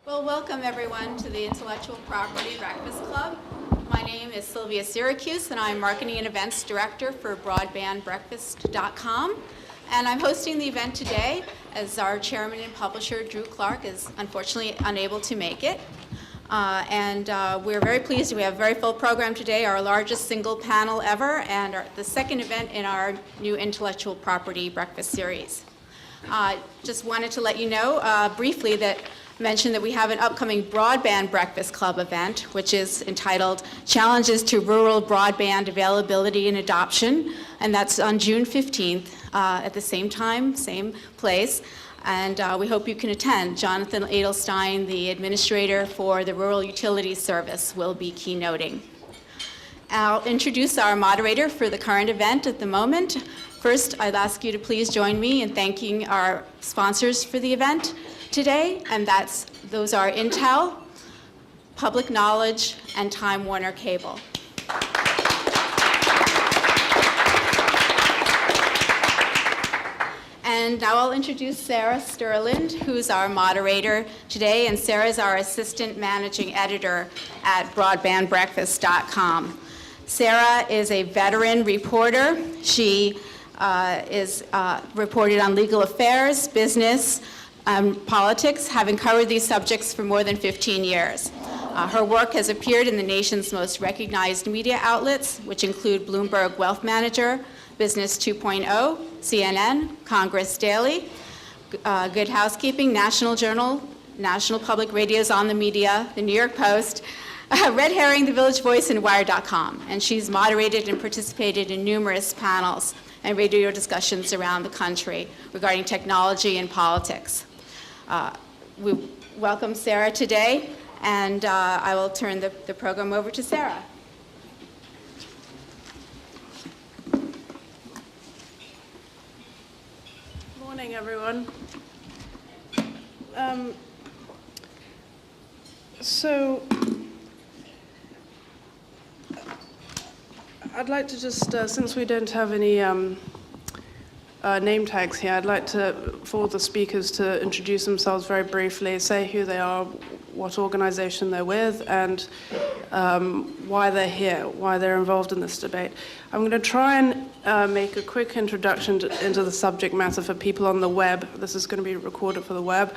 Well, welcome everyone to the Intellectual Property Breakfast Club. My name is Sylvia Syracuse, and I'm Marketing and Events Director for BroadbandBreakfast.com. And I'm hosting the event today as our chairman and publisher, Drew Clark, is unfortunately unable to make it. We're very pleased. We have a very full program today, our largest single panel ever, and the second event in our new Intellectual Property Breakfast series. Just wanted to let you know briefly that we have an upcoming Broadband Breakfast Club event, which is entitled Challenges to Rural Broadband Availability and Adoption, and that's on June 15th at the same time, same place, and we hope you can attend. Jonathan Edelstein, the administrator for the Rural Utilities Service, will be keynoting. I'll introduce our moderator for the current event at the moment. First, I'd ask you to please join me in thanking our sponsors for the event today, and those are Intel, Public Knowledge, and Time Warner Cable. And now I'll introduce Sarah Sterland, who's our moderator today, and Sarah's our assistant managing editor at BroadbandBreakfast.com. Sarah is a veteran reporter. She is reported on legal affairs, business, politics, having covered these subjects for more than 15 years. Her work has appeared in the nation's most recognized media outlets, which include Bloomberg Wealth Manager, Business 2.0, CNN, Congress Daily, Good Housekeeping, National Journal, National Public Radio's On the Media, The New York Post, Red Herring, The Village Voice, and Wired.com. And she's moderated and participated in numerous panels and radio discussions around the country regarding technology and politics. We welcome Sarah today, and I will turn the program over to Sarah. Morning, everyone. So I'd like to just, since we don't have any name tags here, I'd like for the speakers to introduce themselves very briefly, say who they are, what organization they're with, and why they're here, why they're involved in this debate. I'm going to try and make a quick introduction into the subject matter for people on the web. This is going to be recorded for the web,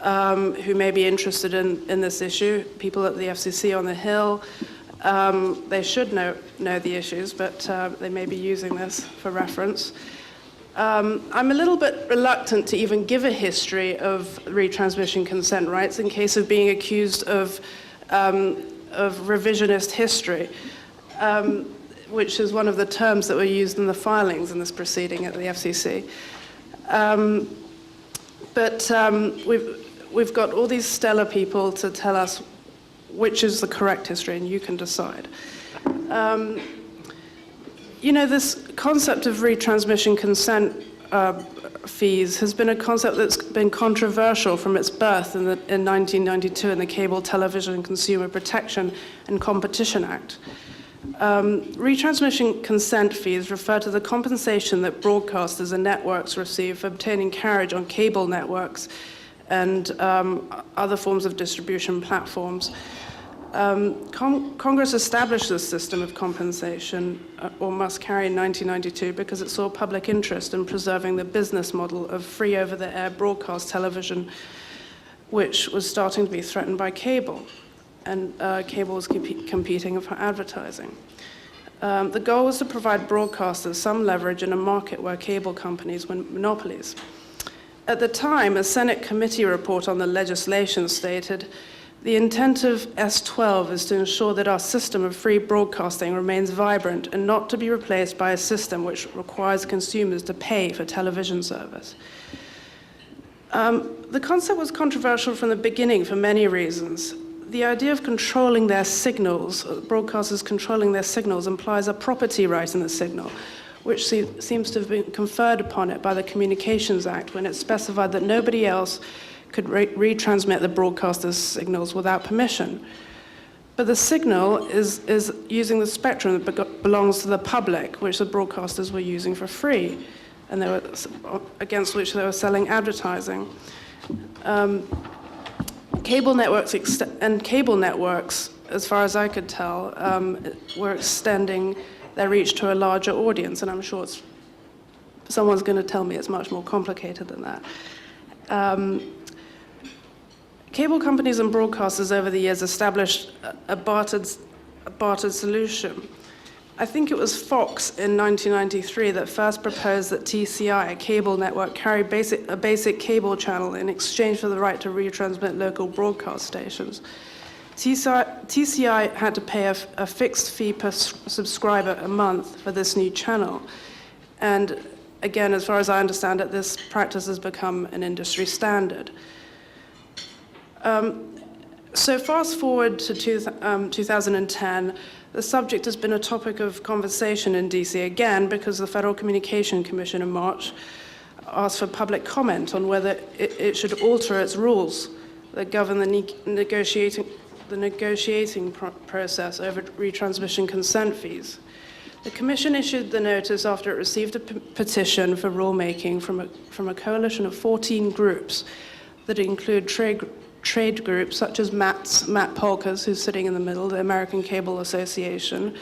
who may be interested in this issue, people at the FCC on the Hill. They should know the issues, but they may be using this for reference. I'm a little bit reluctant to even give a history of retransmission consent rights in case of being accused of revisionist history, which is one of the terms that were used in the filings in this proceeding at the FCC. We've got all these stellar people to tell us which is the correct history, and you can decide. This concept of retransmission consent fees has been a concept that's been controversial from its birth in 1992 in the Cable Television Consumer Protection and Competition Act. Retransmission consent fees refer to the compensation that broadcasters and networks receive for obtaining carriage on cable networks and other forms of distribution platforms. Congress established this system of compensation, or must carry, in 1992 because it saw public interest in preserving the business model of free over-the-air broadcast television, which was starting to be threatened by cable, and cable was competing for advertising. The goal was to provide broadcasters some leverage in a market where cable companies were monopolies. At the time, a Senate committee report on the legislation stated, "The intent of S12 is to ensure that our system of free broadcasting remains vibrant and not to be replaced by a system which requires consumers to pay for television service." The concept was controversial from the beginning for many reasons. The idea of controlling their signals, broadcasters controlling their signals, implies a property right in the signal, which seems to have been conferred upon it by the Communications Act when it specified that nobody else could retransmit the broadcaster's signals without permission. But the signal is using the spectrum that belongs to the public, which the broadcasters were using for free, and they were against which they were selling advertising. cable networks, as far as I could tell, were extending their reach to a larger audience, and I'm sure someone's going to tell me it's much more complicated than that. Cable companies and broadcasters over the years established a bartered solution. I think it was Fox in 1993 that first proposed that TCI, a cable network, carry a basic cable channel in exchange for the right to retransmit local broadcast stations. TCI had to pay a fixed fee per subscriber a month for this new channel. And again, as far as I understand it, this practice has become an industry standard. So fast forward to 2010, the subject has been a topic of conversation in DC again because the Federal Communications Commission in March asked for public comment on whether it should alter its rules that govern the negotiating process over retransmission consent fees. The Commission issued the notice after it received a petition for rulemaking from a coalition of 14 groups that include trade groups such as Matt Polkers, who's sitting in the middle, the American Cable Association,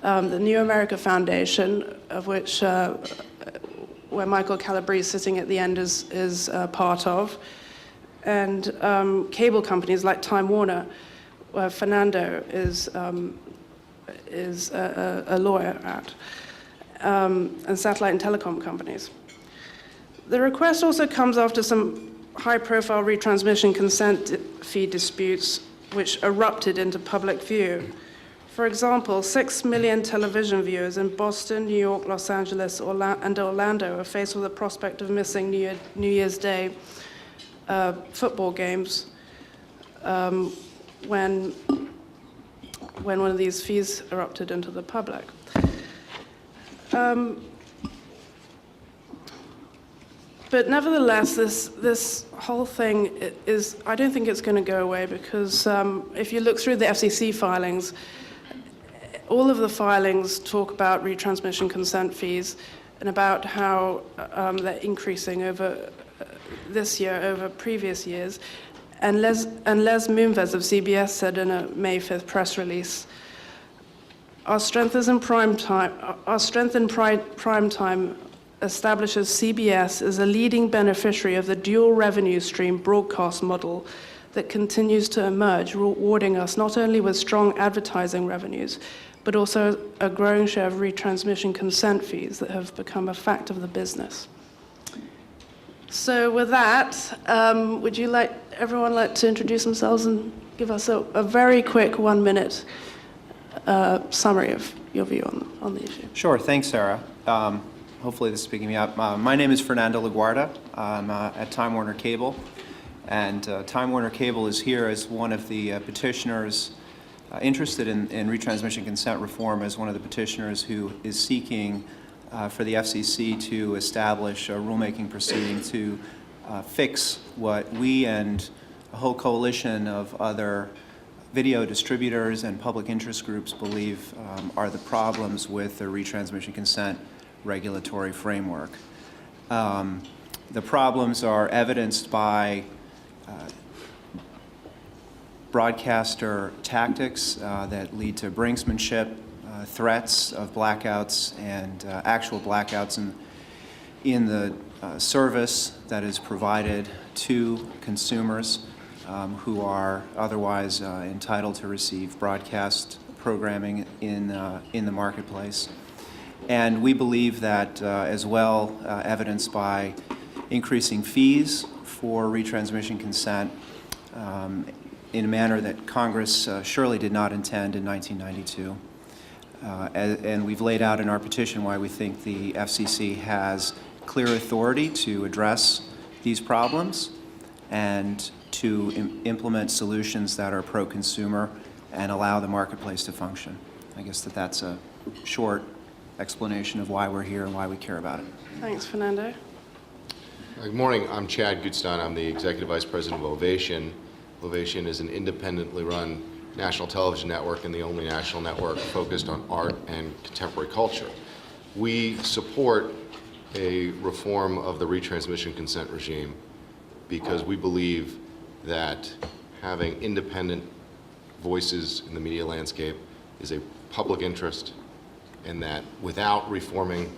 the New America Foundation, of which where Michael Calabrese sitting at the end is part of, and cable companies like Time Warner, where Fernando is a lawyer at, and satellite and telecom companies. The request also comes after some high-profile retransmission consent fee disputes which erupted into public view. For example, 6 million television viewers in Boston, New York, Los Angeles, and Orlando are faced with the prospect of missing New Year's Day football games when one of these fees erupted into the public. But nevertheless, this whole thing is, I don't think it's going to go away because if you look through the FCC filings, all of the filings talk about retransmission consent fees and about how they're increasing over this year over previous years. And Les Moonves of CBS said in a May 5th press release, Our strength in prime time establishes CBS as a leading beneficiary of the dual revenue stream broadcast model that continues to emerge, rewarding us not only with strong advertising revenues, but also a growing share of retransmission consent fees that have become a fact of the business. So with that, would you everyone like to introduce themselves and give us a very quick 1-minute summary of your view on the issue? Sure, thanks, Sarah. Hopefully this is picking me up. My name is Fernando LaGuardia. I'm at Time Warner Cable. And Time Warner Cable is here as one of the petitioners interested in retransmission consent reform, as one of the petitioners who is seeking for the FCC to establish a rulemaking proceeding to fix what we and a whole coalition of other video distributors and public interest groups believe are the problems with the retransmission consent regulatory framework. The problems are evidenced by broadcaster tactics that lead to brinksmanship, threats of blackouts and actual blackouts in the service that is provided to consumers who are otherwise entitled to receive broadcast programming in the marketplace. And we believe that as well, evidenced by increasing fees for retransmission consent in a manner that Congress surely did not intend in 1992. And we've laid out in our petition why we think the FCC has clear authority to address these problems and to implement solutions that are pro-consumer and allow the marketplace to function. I guess that's a short explanation of why we're here and why we care about it. Thanks, Fernando. Good morning. I'm Chad Gutstein. I'm the Executive Vice President of Ovation. Ovation is an independently run national television network and the only national network focused on art and contemporary culture. We support a reform of the retransmission consent regime because we believe that having independent voices in the media landscape is a public interest, and that without reforming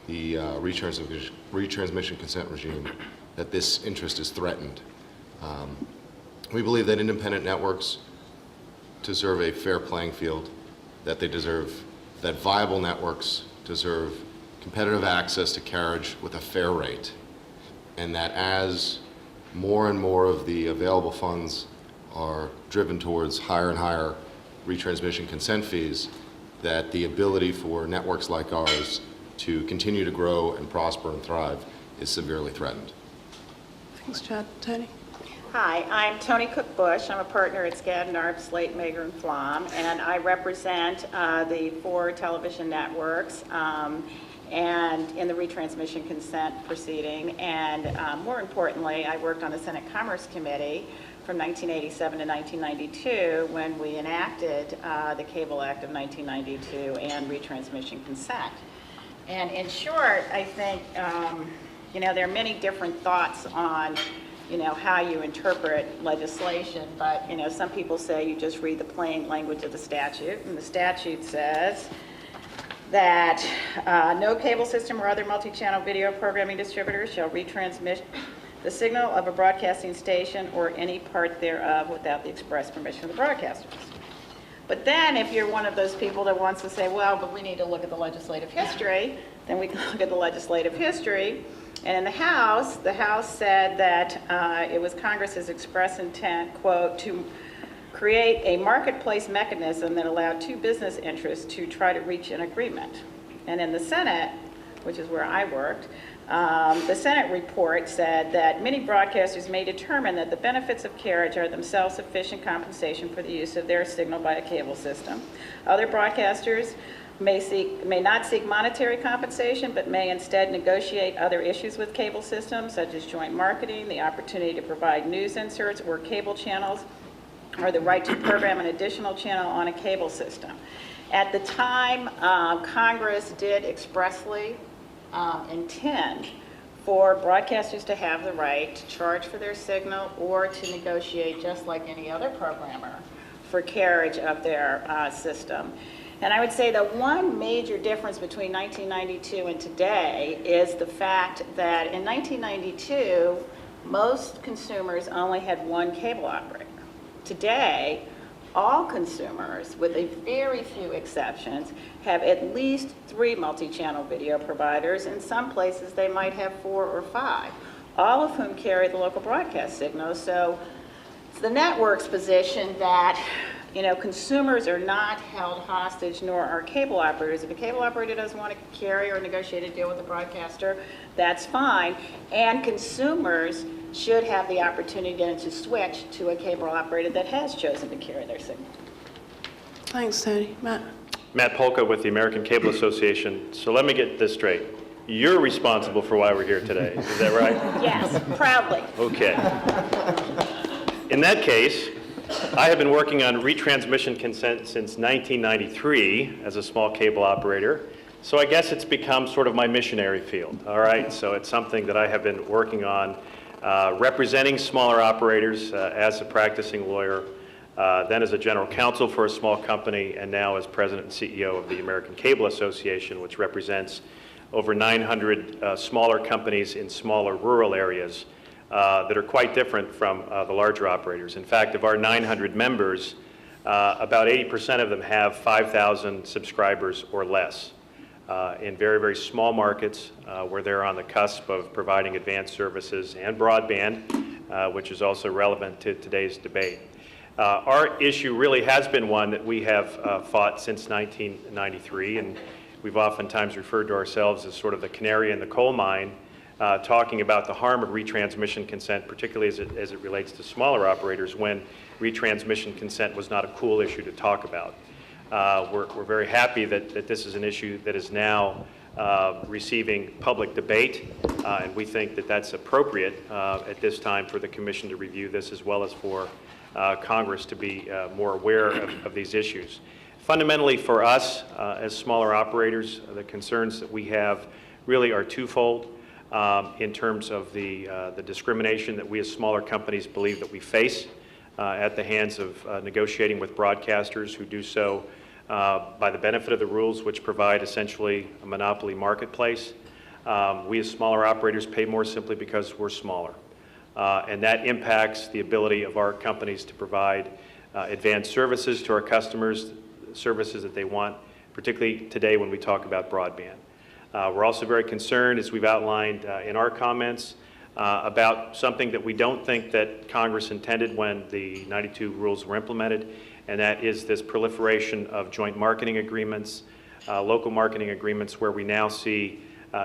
the retransmission consent regime, that this interest is threatened. We believe that independent networks deserve a fair playing field, that viable networks deserve competitive access to carriage with a fair rate, and that as more and more of the available funds are driven towards higher and higher retransmission consent fees, that the ability for networks like ours to continue to grow and prosper and thrive is severely threatened. Thanks, Chad. Tony? Hi, I'm Tony Cook Bush. I'm a partner at Skadden Arps, Slate, Mager and Flom, and I represent the 4 television networks and in the retransmission consent proceeding. And more importantly, I worked on the Senate Commerce Committee from 1987 to 1992 when we enacted the Cable Act of 1992 and retransmission consent. And in short, I think, there are many different thoughts on how you interpret legislation, but, some people say you just read the plain language of the statute, and the statute says that no cable system or other multi-channel video programming distributor shall retransmit the signal of a broadcasting station or any part thereof without the express permission of the broadcasters. But then if you're one of those people that wants to say, well, but we need to look at the legislative history, then we can look at the legislative history. And in the House said that it was Congress's express intent, quote, to create a marketplace mechanism that allowed 2 business interests to try to reach an agreement. And in the Senate, which is where I worked, the Senate report said that many broadcasters may determine that the benefits of carriage are themselves sufficient compensation for the use of their signal by a cable system. Other broadcasters may not seek monetary compensation, but may instead negotiate other issues with cable systems, such as joint marketing, the opportunity to provide news inserts or cable channels, or the right to program an additional channel on a cable system. At the time, Congress did expressly intend for broadcasters to have the right to charge for their signal or to negotiate, just like any other programmer, for carriage of their system. And I would say that one major difference between 1992 and today is the fact that in 1992, most consumers only had one cable operator. Today, all consumers, with a very few exceptions, have at least 3 multi-channel video providers. In some places, they might have 4 or 5, all of whom carry the local broadcast signal. So it's the network's position that consumers are not held hostage, nor are cable operators. If a cable operator doesn't want to carry or negotiate a deal with the broadcaster, that's fine. And consumers should have the opportunity to switch to a cable operator that has chosen to carry their signal. Thanks, Tony. Matt? Matt Polka with the American Cable Association. So let me get this straight. You're responsible for why we're here today. Is that right? Yes, proudly. Okay. In that case, I have been working on retransmission consent since 1993 as a small cable operator. So I guess it's become sort of my missionary field, all right? So it's something that I have been working on, representing smaller operators as a practicing lawyer, then as a general counsel for a small company, and now as president and CEO of the American Cable Association, which represents over 900 smaller companies in smaller rural areas that are quite different from the larger operators. In fact, of our 900 members, about 80% of them have 5,000 subscribers or less in very, very small markets where they're on the cusp of providing advanced services and broadband, which is also relevant to today's debate. Our issue really has been one that we have fought since 1993, and we've oftentimes referred to ourselves as sort of the canary in the coal mine, talking about the harm of retransmission consent, particularly as it relates to smaller operators, when retransmission consent was not a cool issue to talk about. We're very happy that this is an issue that is now receiving public debate, and we think that that's appropriate at this time for the Commission to review this, as well as for Congress to be more aware of these issues. Fundamentally for us, as smaller operators, the concerns that we have really are twofold. In terms of the discrimination that we as smaller companies believe that we face at the hands of negotiating with broadcasters who do so by the benefit of the rules, which provide essentially a monopoly marketplace. We as smaller operators pay more simply because we're smaller. And that impacts the ability of our companies to provide advanced services to our customers, services that they want, particularly today when we talk about broadband. We're also very concerned, as we've outlined in our comments, about something that we don't think that Congress intended when the 92 rules were implemented, and that is this proliferation of joint marketing agreements, local marketing agreements, where we now see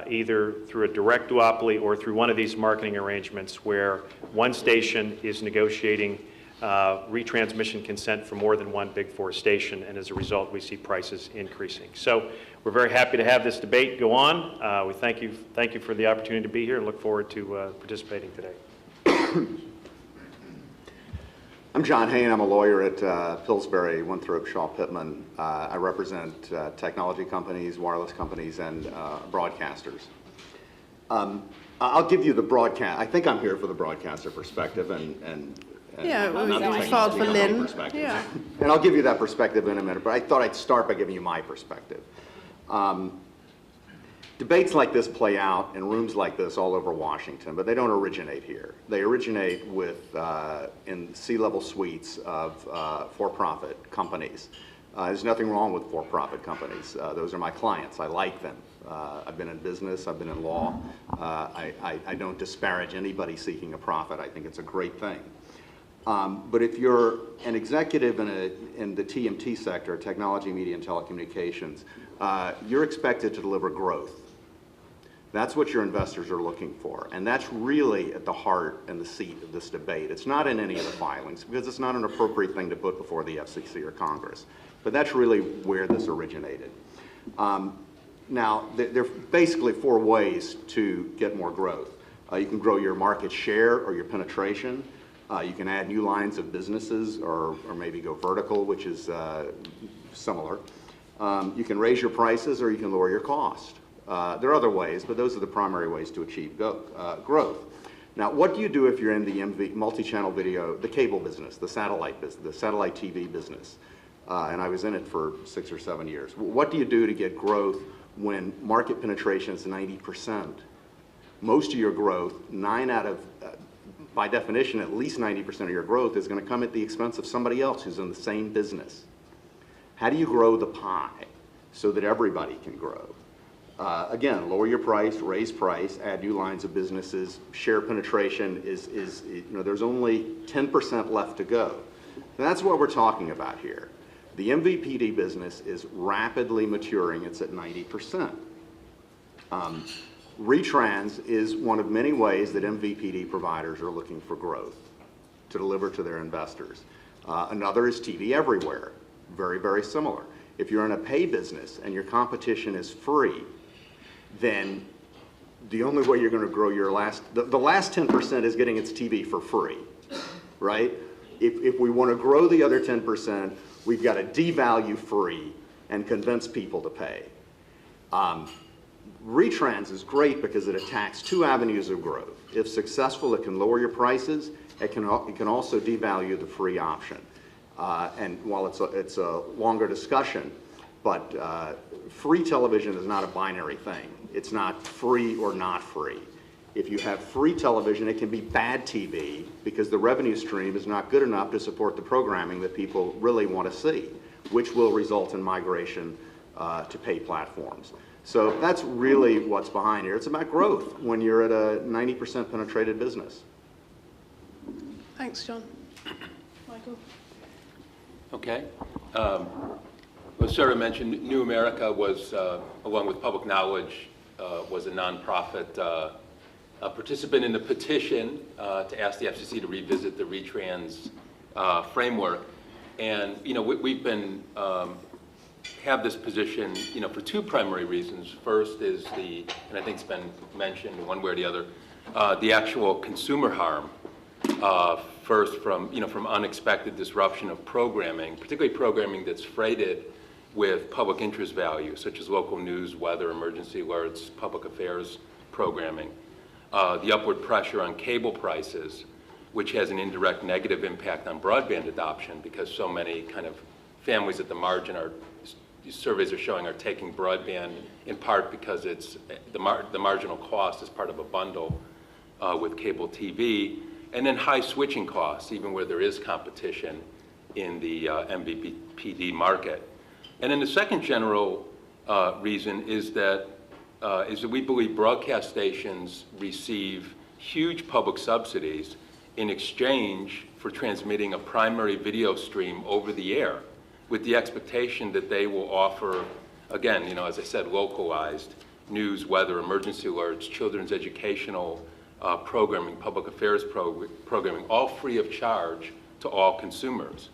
either through a direct duopoly or through one of these marketing arrangements where one station is negotiating retransmission consent for more than one Big Four station, and as a result, we see prices increasing. So we're very happy to have this debate go on. We thank you for the opportunity to be here and look forward to participating today. I'm John Hain. I'm a lawyer at Pillsbury, Winthrop, Shaw Pittman. I represent technology companies, wireless companies, and broadcasters. I'll give you the broadcast. I think I'm here for the broadcaster perspective, and Yeah, not we technology filed for company Lynn. perspective. Yeah. And I'll give you that perspective in a minute, but I thought I'd start by giving you my perspective. Debates like this play out in rooms like this all over Washington, but they don't originate here. They originate in C-level suites of for-profit companies. There's nothing wrong with for-profit companies. Those are my clients. I like them. I've been in business. I've been in law. I don't disparage anybody seeking a profit. I think it's a great thing. But if you're an executive in the TMT sector, technology, media, and telecommunications, you're expected to deliver growth. That's what your investors are looking for. And that's really at the heart and the seat of this debate. It's not in any of the filings, because it's not an appropriate thing to put before the FCC or Congress. But that's really where this originated. Now, there are basically four ways to get more growth. You can grow your market share or your penetration. You can add new lines of businesses or maybe go vertical, which is similar. You can raise your prices or you can lower your cost. There are other ways, but those are the primary ways to achieve growth. Now, what do you do if you're in the multi-channel video, the cable business, the satellite business, the satellite TV business? And I was in it for 6 or 7 years. What do you do to get growth when market penetration is 90%? Most of your growth, by definition, at least 90% of your growth is going to come at the expense of somebody else who's in the same business. How do you grow the pie so that everybody can grow? Again, lower your price, raise price, add new lines of businesses. Share penetration there's only 10% left to go. And that's what we're talking about here. The MVPD business is rapidly maturing. It's at 90%. Retrans is one of many ways that MVPD providers are looking for growth to deliver to their investors. Another is TV Everywhere, very, very similar. If you're in a pay business and your competition is free, then the only way you're going to grow the last 10% is getting its TV for free, right? If we want to grow the other 10%, we've got to devalue free and convince people to pay. Retrans is great because it attacks two avenues of growth. If successful, it can lower your prices. It can also devalue the free option. And while it's a longer discussion, but free television is not a binary thing. It's not free or not free. If you have free television, it can be bad TV because the revenue stream is not good enough to support the programming that people really want to see, which will result in migration to pay platforms. So that's really what's behind here. It's about growth when you're at a 90% penetrated business. Thanks, John. Michael? Okay. As Sarah mentioned, New America was, along with Public Knowledge, was a nonprofit participant in the petition to ask the FCC to revisit the retrans framework. And, we've been, have this position, for two primary reasons. First is and I think it's been mentioned one way or the other, the actual consumer harm. First from unexpected disruption of programming, particularly programming that's freighted with public interest value, such as local news, weather, emergency alerts, public affairs programming. The upward pressure on cable prices, which has an indirect negative impact on broadband adoption because so many kind of families at the margin surveys are showing are taking broadband in part because it's the marginal cost is part of a bundle with cable TV, and then high switching costs, even where there is competition in the MVPD market. And then the second general reason is that we believe broadcast stations receive huge public subsidies in exchange for transmitting a primary video stream over the air, with the expectation that they will offer, again, as I said, localized news, weather, emergency alerts, children's educational programming, public affairs programming, all free of charge to all consumers.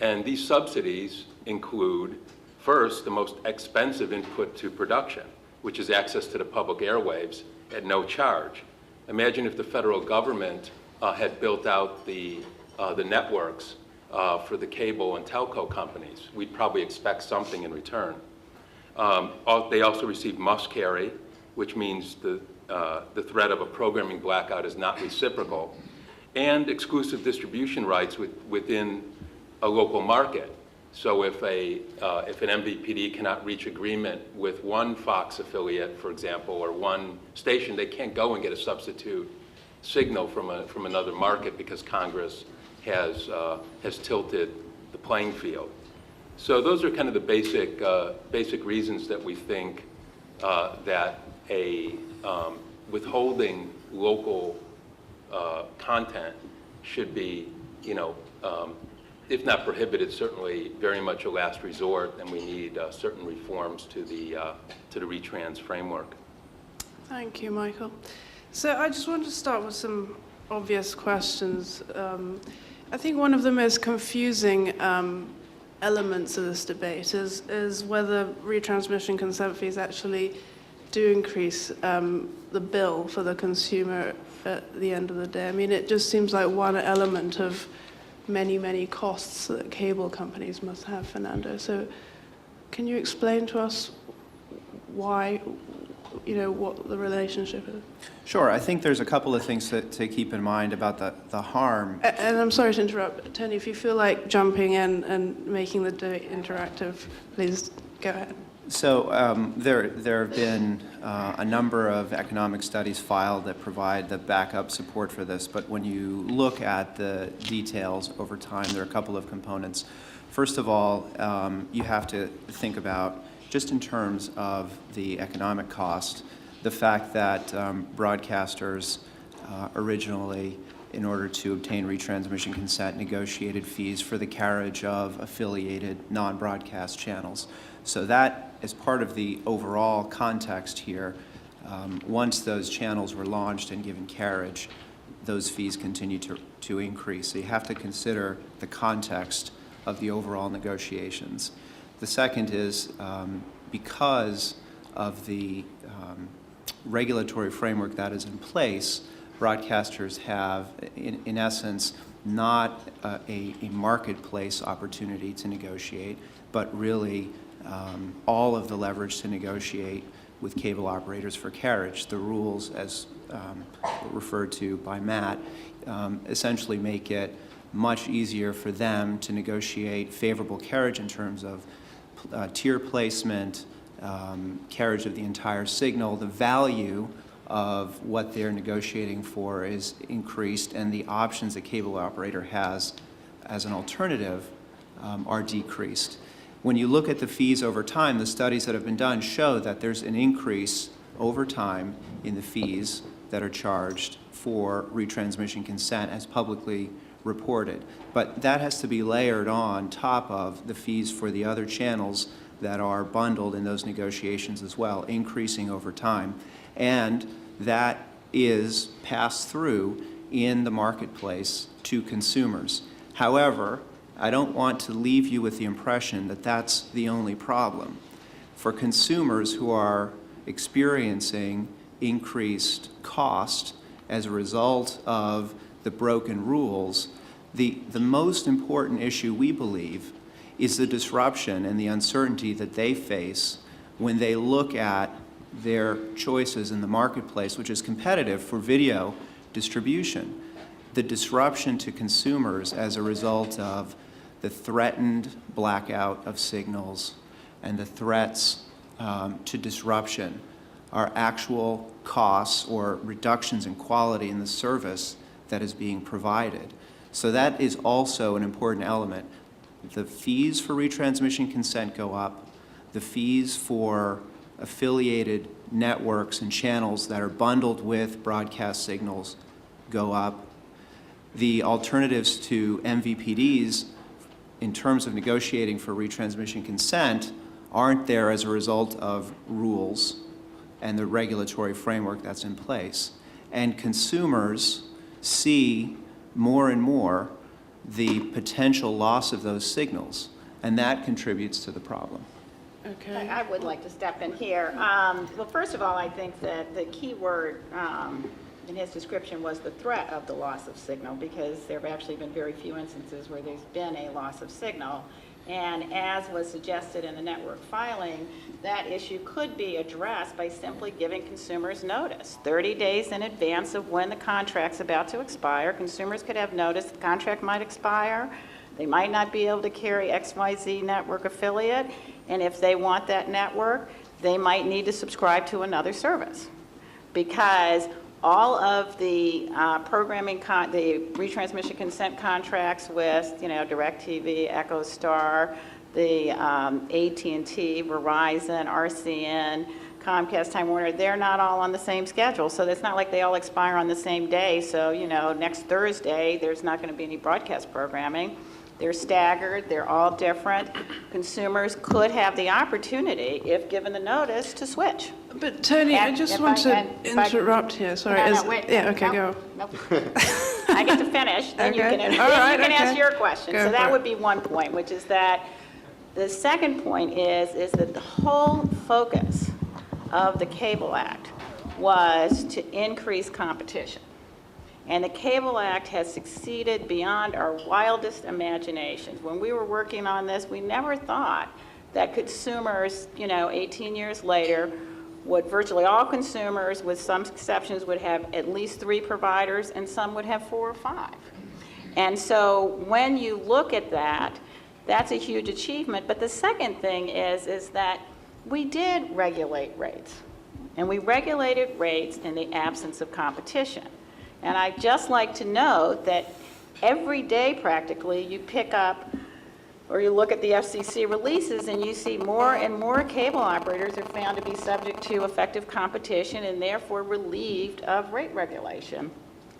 And these subsidies include, first, the most expensive input to production, which is access to the public airwaves at no charge. Imagine if the federal government had built out the networks for the cable and telco companies. We'd probably expect something in return. They also receive must-carry, which means the threat of a programming blackout is not reciprocal, and exclusive distribution rights within a local market. So if an MVPD cannot reach agreement with one Fox affiliate, for example, or one station, they can't go and get a substitute signal from another market because Congress has tilted the playing field. So those are kind of the basic reasons that we think that withholding local content should be, if not prohibited, certainly very much a last resort, and we need certain reforms to the retrans framework. Thank you, Michael. So I just want to start with some obvious questions. I think one of the most confusing elements of this debate is whether retransmission consent fees actually do increase the bill for the consumer at the end of the day. I mean, it just seems like one element of many, many costs that cable companies must have, Fernando. So can you explain to us why, what the relationship is? Sure. I think there's a couple of things to keep in mind about the harm. And I'm sorry to interrupt, Tony, if you feel like jumping in and making the debate interactive, please go ahead. So there have been a number of economic studies filed that provide the backup support for this, but when you look at the details over time, there are a couple of components. First of all, you have to think about, just in terms of the economic cost, the fact that broadcasters originally, in order to obtain retransmission consent, negotiated fees for the carriage of affiliated non-broadcast channels. So that is part of the overall context here. Once those channels were launched and given carriage, those fees continue to increase. So you have to consider the context of the overall negotiations. The second is because of the regulatory framework that is in place, broadcasters have, in essence, not a marketplace opportunity to negotiate, but really all of the leverage to negotiate with cable operators for carriage. The rules, as referred to by Matt, essentially make it much easier for them to negotiate favorable carriage in terms of tier placement, carriage of the entire signal. The value of what they're negotiating for is increased, and the options a cable operator has as an alternative are decreased. When you look at the fees over time, the studies that have been done show that there's an increase over time in the fees that are charged for retransmission consent as publicly reported. But that has to be layered on top of the fees for the other channels that are bundled in those negotiations as well, increasing over time. And that is passed through in the marketplace to consumers. However, I don't want to leave you with the impression that that's the only problem. For consumers who are experiencing increased cost as a result of the broken rules, the most important issue, we believe, is the disruption and the uncertainty that they face when they look at their choices in the marketplace, which is competitive for video distribution. the disruption to consumers as a result of the threatened blackout of signals and the threats to disruption are actual costs or reductions in quality in the service that is being provided. So that is also an important element. The fees for retransmission consent go up. The fees for affiliated networks and channels that are bundled with broadcast signals go up. The alternatives to MVPDs in terms of negotiating for retransmission consent aren't there as a result of rules and the regulatory framework that's in place. And consumers see more and more the potential loss of those signals, and that contributes to the problem. Okay. I would like to step in here. Well, first of all, I think that the key word in his description was the threat of the loss of signal, because there have actually been very few instances where there's been a loss of signal. And as was suggested in the network filing, that issue could be addressed by simply giving consumers notice. 30 days in advance of when the contract's about to expire, consumers could have notice the contract might expire, they might not be able to carry XYZ network affiliate, and if they want that network, they might need to subscribe to another service. Because all of the programming, the retransmission consent contracts with, DirecTV, EchoStar, the AT&T, Verizon, RCN, Comcast, Time Warner, they're not all on the same schedule. So it's not like they all expire on the same day. So, next Thursday, there's not going to be any broadcast programming. They're staggered. They're all different. Consumers could have the opportunity, if given the notice, to switch. But Tony, I And just if want I- to and if I- interrupt here. Sorry. No, wait. Yeah, okay, No, go. no. I get to finish, then you Okay. can, All right, then you can ask okay. your question. Go So for that it. would be one point, which is that the second point is that the whole focus of the Cable Act was to increase competition. And the Cable Act has succeeded beyond our wildest imaginations. When we were working on this, we never thought that consumers, 18 years later, virtually all consumers, with some exceptions, would have at least 3 providers, and some would have 4 or 5. And so when you look at that, that's a huge achievement. But the second thing is that we did regulate rates. And we regulated rates in the absence of competition. And I'd just like to note that every day practically you pick up or you look at the FCC releases and you see more and more cable operators are found to be subject to effective competition and therefore relieved of rate regulation.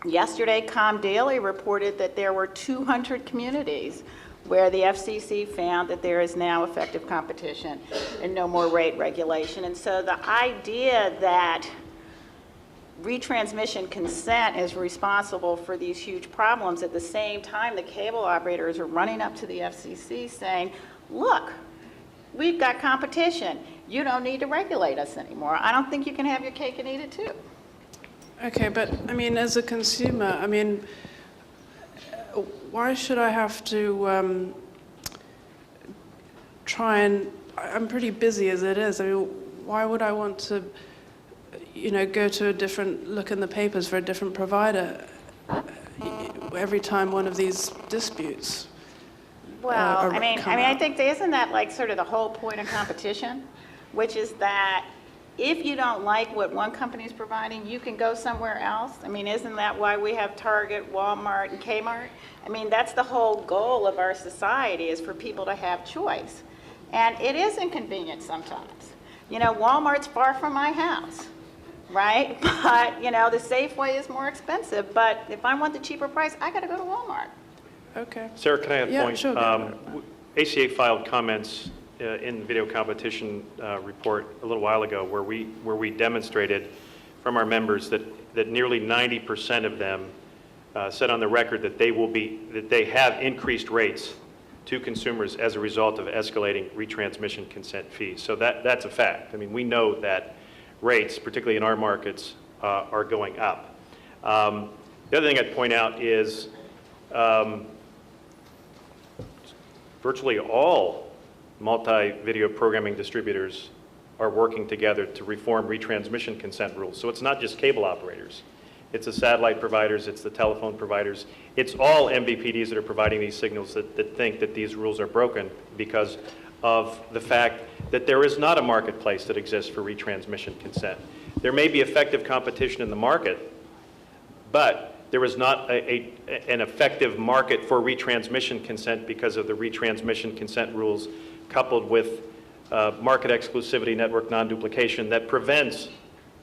Yesterday, ComDaily reported that there were 200 communities where the FCC found that there is now effective competition and no more rate regulation. And so the idea that retransmission consent is responsible for these huge problems. At the same time, the cable operators are running up to the FCC saying, look, we've got competition. You don't need to regulate us anymore. I don't think you can have your cake and eat it too. Okay, but as a consumer, why should I have to try and, I'm pretty busy as it is. Why would I want to go to look in the papers for a different provider every time one of these disputes? Well, come I out? think isn't that like sort of the whole point of competition, which is that if you don't like what one company is providing, you can go somewhere else. Isn't that why we have Target, Walmart, and Kmart? That's the whole goal of our society, is for people to have choice. And it is inconvenient sometimes. Walmart's far from my house, right? But, the Safeway is more expensive. But if I want the cheaper price, I got to go to Walmart. Okay. Sarah, can I add a Yeah, point? sure, go ACA filed comments in the video competition report a little while ago where we demonstrated from our members that nearly 90% of them said on the record that they have increased rates to consumers as a result of escalating retransmission consent fees. So that's a fact. We know that rates, particularly in our markets, are going up. The other thing I'd point out is virtually all multi-video programming distributors are working together to reform retransmission consent rules. So it's not just cable operators. It's the satellite providers, it's the telephone providers. It's all MVPDs that are providing these signals that think that these rules are broken because of the fact that there is not a marketplace that exists for retransmission consent. There may be effective competition in the market, but there is not an effective market for retransmission consent because of the retransmission consent rules coupled with market exclusivity, network non-duplication that prevents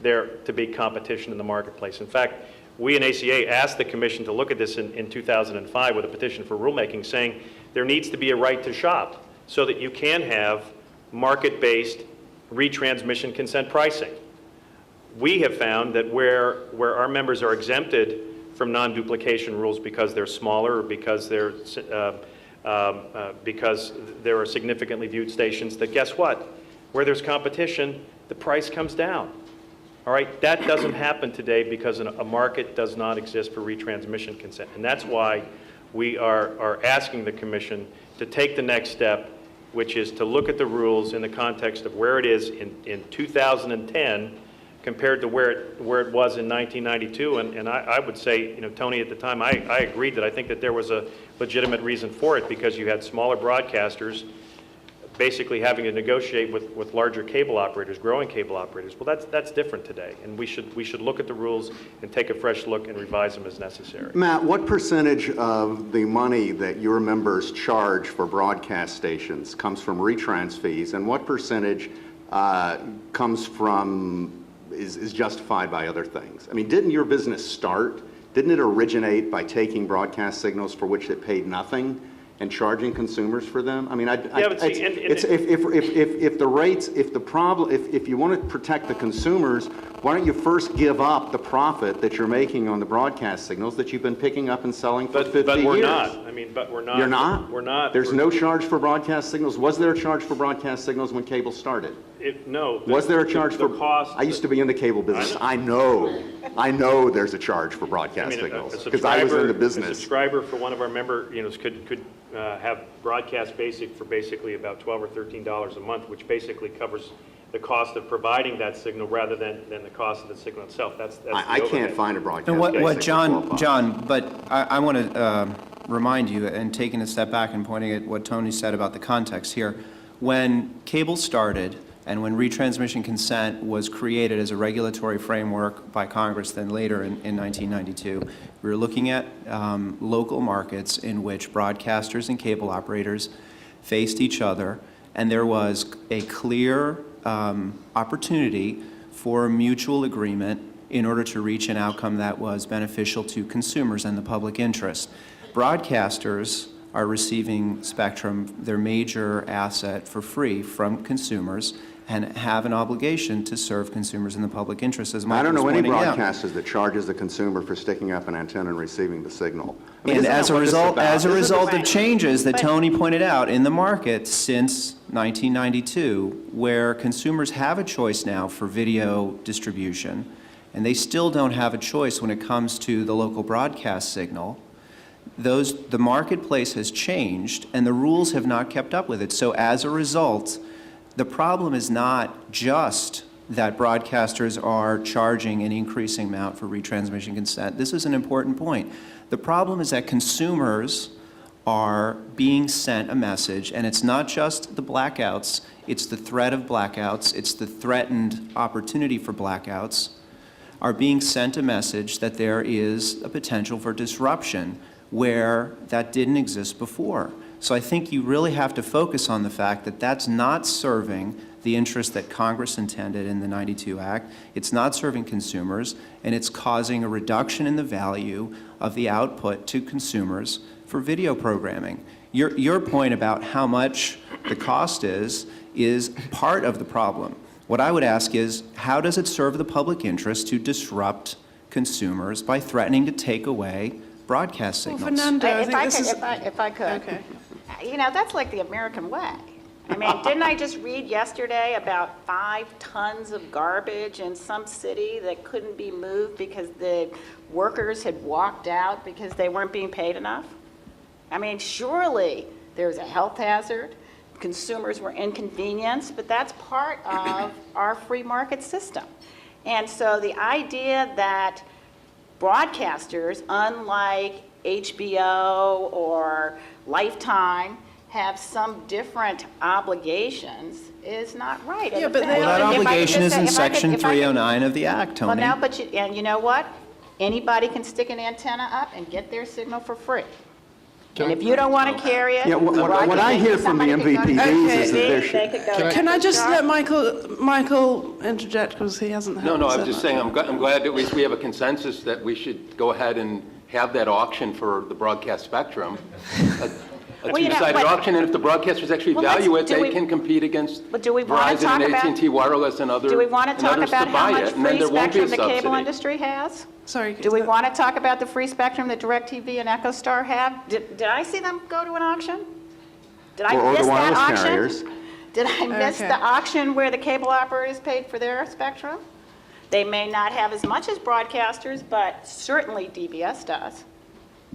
there to be competition in the marketplace. In fact, we in ACA asked the Commission to look at this in 2005 with a petition for rulemaking saying there needs to be a right to shop so that you can have market-based retransmission consent pricing. We have found that where our members are exempted from non-duplication rules because they're smaller or because because there are significantly viewed stations, that guess what? Where there's competition, the price comes down. All right, that doesn't happen today because a market does not exist for retransmission consent. And that's why we are asking the Commission to take the next step, which is to look at the rules in the context of where it is in 2010 compared to where it was in 1992. And I would say, you know, Tony, at the time, I agreed that I think that there was a legitimate reason for it because you had smaller broadcasters basically having to negotiate with larger cable operators, growing cable operators. Well, that's different today, and we should look at the rules and take a fresh look and revise them as necessary. Matt, what percentage of the money that your members charge for broadcast stations comes from retrans fees, and what percentage comes from is justified by other things? I mean, didn't your business start? Didn't it originate by taking broadcast signals for which it paid nothing and charging consumers for them? I mean, if the rates, if you want to protect the consumers, why don't you first give up the profit that you're making on the broadcast signals that you've been picking up and selling for 50 years? But we're not. I mean, but we're not. You're not? We're not. There's no charge for broadcast signals? Was there a charge for broadcast signals when cable started? No. Was there a charge for cost? I used to be in the cable business. I know there's a charge for broadcast signals because I was in the business. A subscriber for one of our member, could have broadcast basic for basically about $12 or $13 a month, which basically covers the cost of providing that signal rather than the cost of the signal itself. That's I can't find a broadcast. And what basic John, but I want to remind you, and taking a step back and pointing at what Tony said about the context here, when cable started and when retransmission consent was created as a regulatory framework by Congress, then later in 1992, we were looking at local markets in which broadcasters and cable operators faced each other, and there was a clear opportunity for a mutual agreement in order to reach an outcome that was beneficial to consumers and the public interest. Broadcasters are receiving spectrum, their major asset, for free from consumers, and have an obligation to serve consumers in the public interest, as Mike I don't know any was pointing out. broadcasters that charges the consumer for sticking up an antenna and receiving the signal. I mean, And isn't as that a what this is result, about? as a Isn't result this- of changes that But- Tony pointed out in the market since 1992, where consumers have a choice now for video distribution, and they still don't have a choice when it comes to the local broadcast signal, the marketplace has changed, and the rules have not kept up with it. So as a result, the problem is not just that broadcasters are charging an increasing amount for retransmission consent. This is an important point. The problem is that consumers are being sent a message, and it's not just the blackouts, it's the threat of blackouts, it's the threatened opportunity for blackouts, are being sent a message that there is a potential for disruption where that didn't exist before. So I think you really have to focus on the fact that that's not serving the interest that Congress intended in the 92 Act. It's not serving consumers, and it's causing a reduction in the value of the output to consumers for video programming. Your point about how much the cost is part of the problem. What I would ask is, how does it serve the public interest to disrupt consumers by threatening to take away broadcast Well, signals? Fernando, I If think I this could, is... if I could. Okay. That's like the American way. I mean, didn't I just read yesterday about 5 tons of garbage in some city that couldn't be moved because the workers had walked out because they weren't being paid enough? I mean, surely there's a health hazard. Consumers were inconvenienced, but that's part of our free market system. And so the idea that broadcasters, unlike HBO or Lifetime, have some different obligations is not right. Yeah, And but in they fact, Well, that are- if I could obligation just is in say- if I could- Section if I could- 309 of the Act, Well, Tony. now, and you know what? Anybody can stick an antenna up and get their signal for free. And if you don't want to carry it. Yeah, what I hear from the somebody could go to MVPDs is that TV, there they should... could go to Can I just EchoStar. let Michael interject, because he hasn't had... No, no, I'm said just much. saying, I'm glad that we have a consensus that we should go ahead and have that auction for the broadcast spectrum, a Well, you know, two-sided but- auction, and if the broadcasters actually Well, let's- value it, do they we- can compete against But do we wanna Verizon talk and about- AT&T Wireless and Do we want to talk others about to how buy much it, and then free there won't be spectrum a the cable subsidy. industry has? Sorry. Do we want to talk about the free spectrum that DirecTV and EchoStar have? Did I see them go to an auction? Did I Or miss the that wireless auction? carriers. Did I miss Okay. the auction where the cable operators paid for their spectrum? They may not have as much as broadcasters, but certainly DBS does.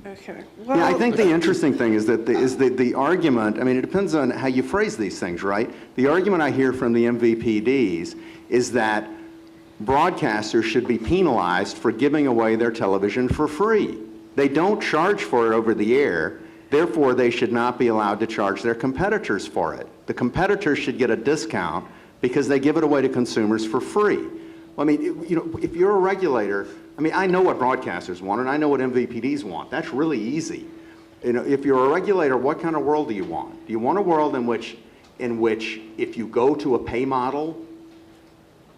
Okay. Yeah, I think the interesting thing is that the argument, I mean, it depends on how you phrase these things, right? The argument I hear from the MVPDs is that broadcasters should be penalized for giving away their television for free. They don't charge for it over the air, therefore they should not be allowed to charge their competitors for it. The competitors should get a discount because they give it away to consumers for free. I mean, you know, if you're a regulator, I mean, I know what broadcasters want and I know what MVPDs want. That's really easy. You know, if you're a regulator, what kind of world do you want? Do you want a world in which if you go to a pay model,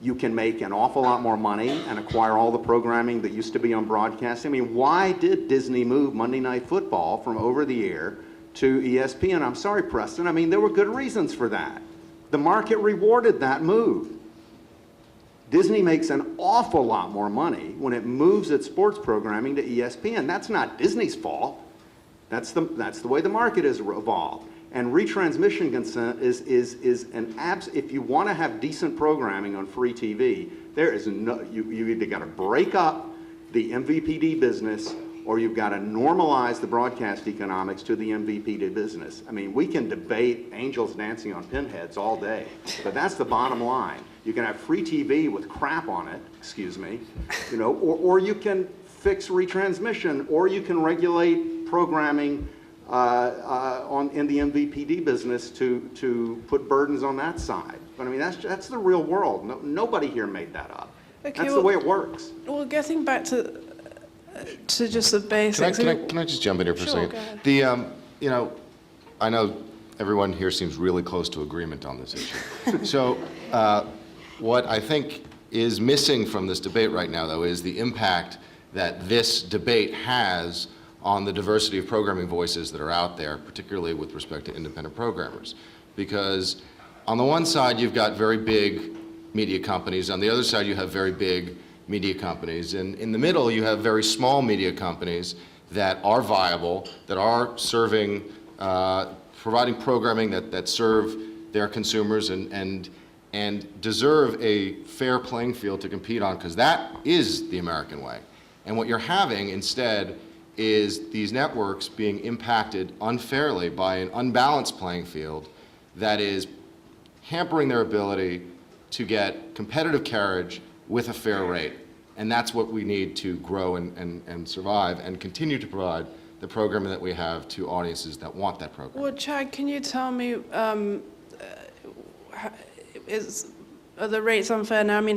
you can make an awful lot more money and acquire all the programming that used to be on broadcast? I mean, why did Disney move Monday Night Football from over the air to ESPN? I'm sorry, Preston. I mean, there were good reasons for that. The market rewarded that move. Disney makes an awful lot more money when it moves its sports programming to ESPN. That's not Disney's fault. That's the way the market has evolved. And retransmission consent is if you want to have decent programming on free TV, there is no, you either got to break up the MVPD business or you've got to normalize the broadcast economics to the MVPD business. I mean, we can debate angels dancing on pinheads all day, but that's the bottom line. You can have free TV with crap on it, excuse me, you know, or you can fix retransmission, or you can regulate programming in the MVPD business to put burdens on that side. But I mean, that's the real world. Nobody here made that up. Okay, That's the way it works. Well, getting back to just the basics. Can I just jump in here for Sure, a go second? ahead. You know, I know everyone here seems really close to agreement on this issue. So what I think is missing from this debate right now, though, is the impact that this debate has on the diversity of programming voices that are out there, particularly with respect to independent programmers. Because on the one side, you've got very big media companies. On the other side, you have very big media companies. And in the middle, you have very small media companies that are viable, that are serving, providing programming that serve their consumers and deserve a fair playing field to compete on, because that is the American way. And what you're having instead is these networks being impacted unfairly by an unbalanced playing field that is hampering their ability to get competitive carriage with a fair rate. And that's what we need to grow and survive and continue to provide the programming that we have to audiences that want that program. Well, Chad, can you tell me, are the rates unfair now? I mean,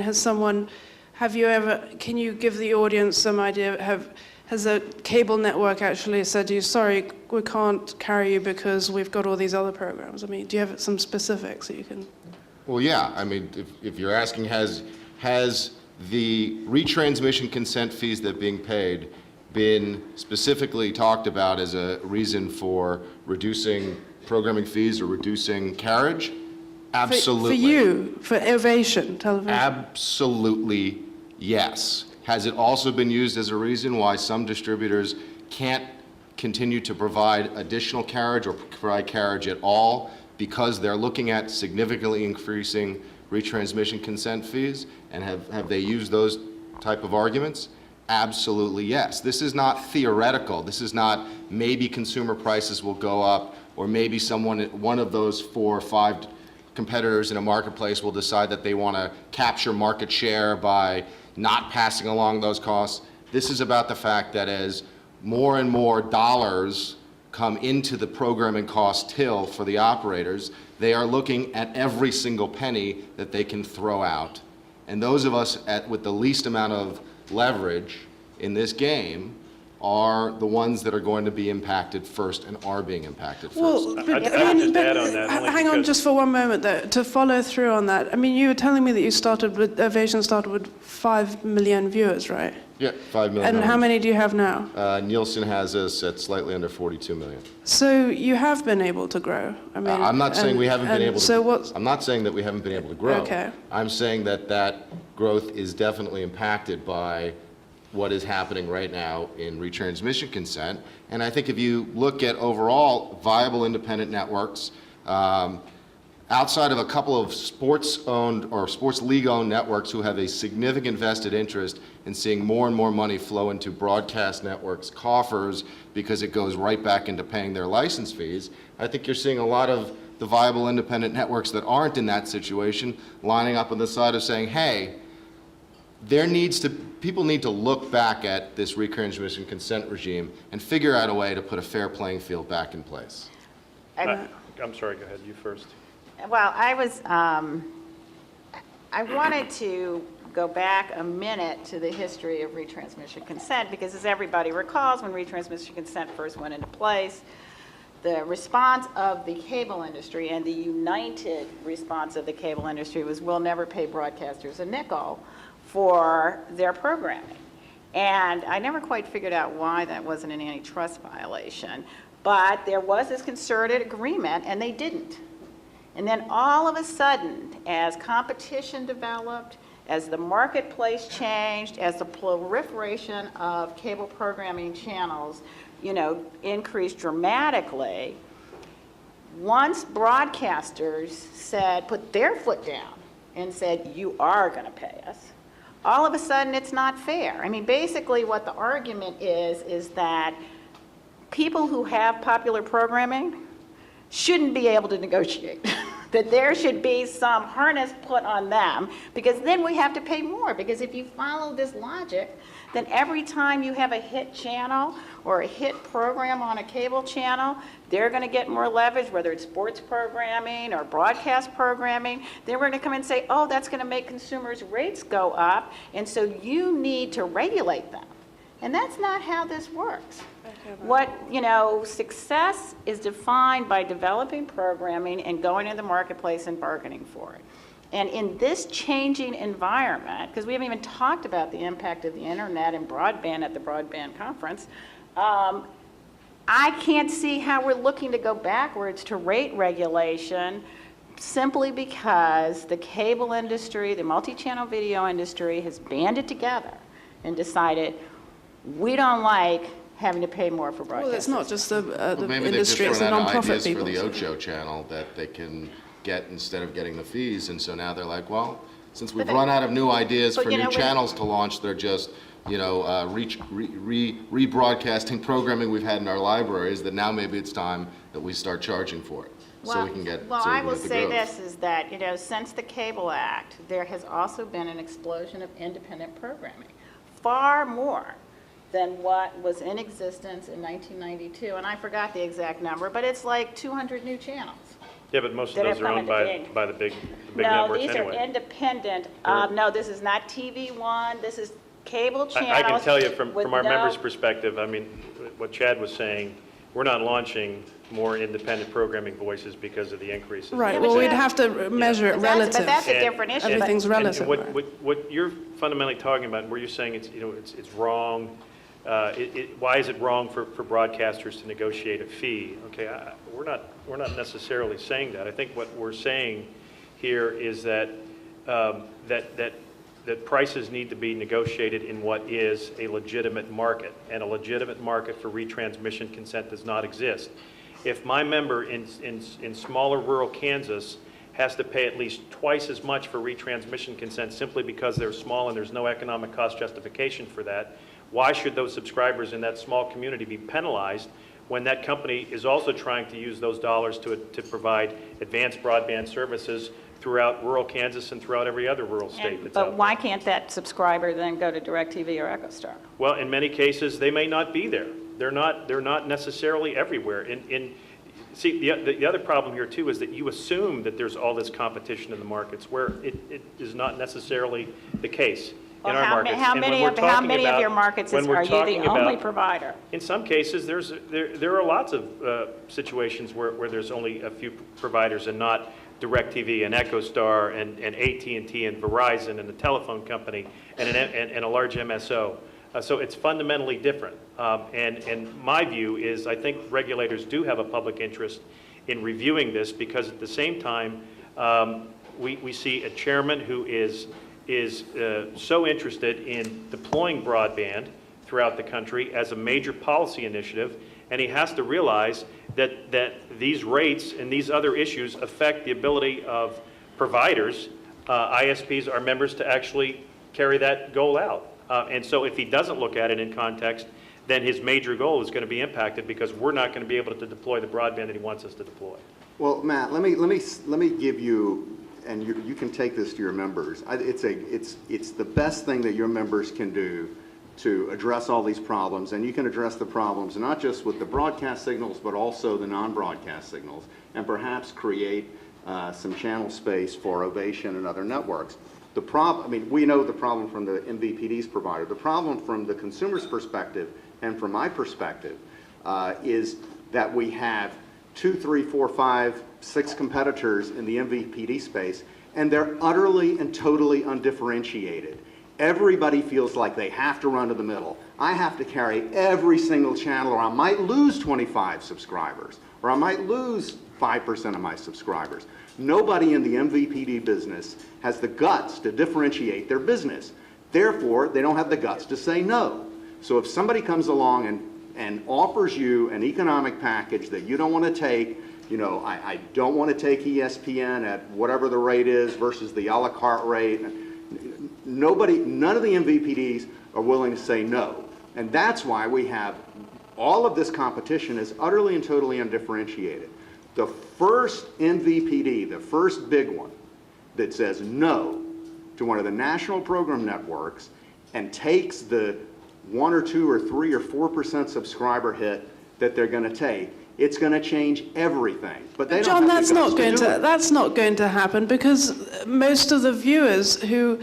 can you give the audience some idea, has a cable network actually said to you, sorry, we can't carry you because we've got all these other programs? I mean, do you have some specifics that you can? Well, yeah. I mean, if you're asking, has the retransmission consent fees that are being paid been specifically talked about as a reason for reducing programming fees or reducing carriage? Absolutely. For you, for Ovation Television? Absolutely, yes. Has it also been used as a reason why some distributors can't continue to provide additional carriage or provide carriage at all because they're looking at significantly increasing retransmission consent fees? And have they used those type of arguments? Absolutely, yes. This is not theoretical. This is not maybe consumer prices will go up, or maybe one of those 4 or 5 competitors in a marketplace will decide that they want to capture market share by not passing along those costs. This is about the fact that as more and more dollars come into the programming cost till for the operators, they are looking at every single penny that they can throw out. And those of us with the least amount of leverage in this game are the ones that are going to be impacted first and are being impacted first. Well, but, I would just add on that, only hang on because- just for one moment though, to follow through on that. I mean, you were telling me that you started with, Ovation started with 5 million viewers, right? Yeah, 5 million. And how many do you have now? Nielsen has us at slightly under 42 million. So you have been able to grow. I mean, I'm not saying and- we haven't been and able to. So what's, I'm not saying that we haven't been able to grow. Okay. I'm saying that that growth is definitely impacted by what is happening right now in retransmission consent. And I think if you look at overall viable independent networks, outside of a couple of sports-owned or sports league-owned networks who have a significant vested interest in seeing more and more money flow into broadcast networks' coffers because it goes right back into paying their license fees, I think you're seeing a lot of the viable independent networks that aren't in that situation lining up on the side of saying, hey, people need to look back at this retransmission consent regime and figure out a way to put a fair playing field back in place. I'm sorry, go ahead, you first. Well, I wanted to go back a minute to the history of retransmission consent, because as everybody recalls, when retransmission consent first went into place, the response of the cable industry and the united response of the cable industry was, we'll never pay broadcasters a nickel for their programming. And I never quite figured out why that wasn't an antitrust violation, but there was this concerted agreement and they didn't. And then all of a sudden, as competition developed, as the marketplace changed, as the proliferation of cable programming channels, increased dramatically, once broadcasters put their foot down and said, you are going to pay us, all of a sudden it's not fair. I mean, basically what the argument is that people who have popular programming shouldn't be able to negotiate. That there should be some harness put on them, because then we have to pay more. Because if you follow this logic, then every time you have a hit channel or a hit program on a cable channel, they're going to get more leverage, whether it's sports programming or broadcast programming. Then we're going to come and say, oh, that's going to make consumers' rates go up, and so you need to regulate them. And that's not how this works. Success is defined by developing programming and going into the marketplace and bargaining for it. And in this changing environment, because we haven't even talked about the impact of the internet and broadband at the broadband conference, I can't see how we're looking to go backwards to rate regulation simply because the cable industry, the multi-channel video industry has banded together and decided we don't like having to pay more for broadcast. well, it's not just the Maybe they've just industry, it's the run out of non-profit ideas people. for the Ocho channel that they can get instead of getting the fees, and so now they're like, well, since we've run out of new ideas for new channels to launch, they're just, rebroadcasting programming we've had in our libraries, that now maybe it's time that we start charging for it, so we can get. Well, so we I can will get the say growth. this, is that, since the Cable Act, there has also been an explosion of independent programming, far more than what was in existence in 1992. And I forgot the exact number, but it's like 200 new channels. Yeah, but most of That those have are come owned into being. by the big No, networks these anyway. are independent. No, this is not TV One, this is cable channels. I can tell you from with our no- members' perspective, I mean, what Chad was saying, we're not launching more independent programming voices because of the increases. Right, Yeah, well, but we'd you have to measure it But that's- relative. But that's a different issue. Everything's And relative, right? what you're fundamentally talking about, where you're saying it's wrong, why is it wrong for broadcasters to negotiate a fee? Okay, we're not necessarily saying that. I think what we're saying here is that that prices need to be negotiated in what is a legitimate market, and a legitimate market for retransmission consent does not exist. If my member in smaller rural Kansas has to pay at least twice as much for retransmission consent simply because they're small and there's no economic cost justification for that, why should those subscribers in that small community be penalized when that company is also trying to use those dollars to provide advanced broadband services throughout rural Kansas and throughout every other rural state that's out But there. why can't that subscriber then go to DirecTV or EchoStar? Well, in many cases, they may not be there. They're not necessarily everywhere. See, the other problem here too is that you assume that there's all this competition in the markets where it is not necessarily the case in Well, our markets. how And when many we're of talking about- your markets when we're are you talking the only about- provider? In some cases, there are lots of situations where there's only a few providers and not DirecTV and EchoStar and AT&T and Verizon and the telephone company and a large MSO. So it's fundamentally different. And my view is I think regulators do have a public interest in reviewing this because at the same time, we see a chairman who is so interested in deploying broadband throughout the country as a major policy initiative, and he has to realize that these rates and these other issues affect the ability of providers, ISPs, our members, to actually carry that goal out. And so if he doesn't look at it in context, then his major goal is going to be impacted because we're not going to be able to deploy the broadband that he wants us to deploy. Well, Matt, let me give you, and you can take this to your members. It's the best thing that your members can do to address all these problems, and you can address the problems not just with the broadcast signals, but also the non-broadcast signals, and perhaps create some channel space for Ovation and other networks. We know the problem from the MVPD's provider. The problem from the consumer's perspective and from my perspective is that we have 2, 3, 4, 5, 6 competitors in the MVPD space, and they're utterly and totally undifferentiated. Everybody feels like they have to run to the middle. I have to carry every single channel, or I might lose 25 subscribers, or I might lose 5% of my subscribers. Nobody in the MVPD business has the guts to differentiate their business. Therefore, they don't have the guts to say no. So if somebody comes along and offers you an economic package that you don't want to take, I don't want to take ESPN at whatever the rate is versus the a la carte rate. None of the MVPDs are willing to say no. And that's why we have all of this competition is utterly and totally undifferentiated. The first MVPD, the first big one that says no to one of the national program networks and takes the 1 or 2 or 3 or 4% subscriber hit that they're going to take, it's going to change everything. But they John, don't have that's the guts not going do to it. that's not going to happen because most of the viewers who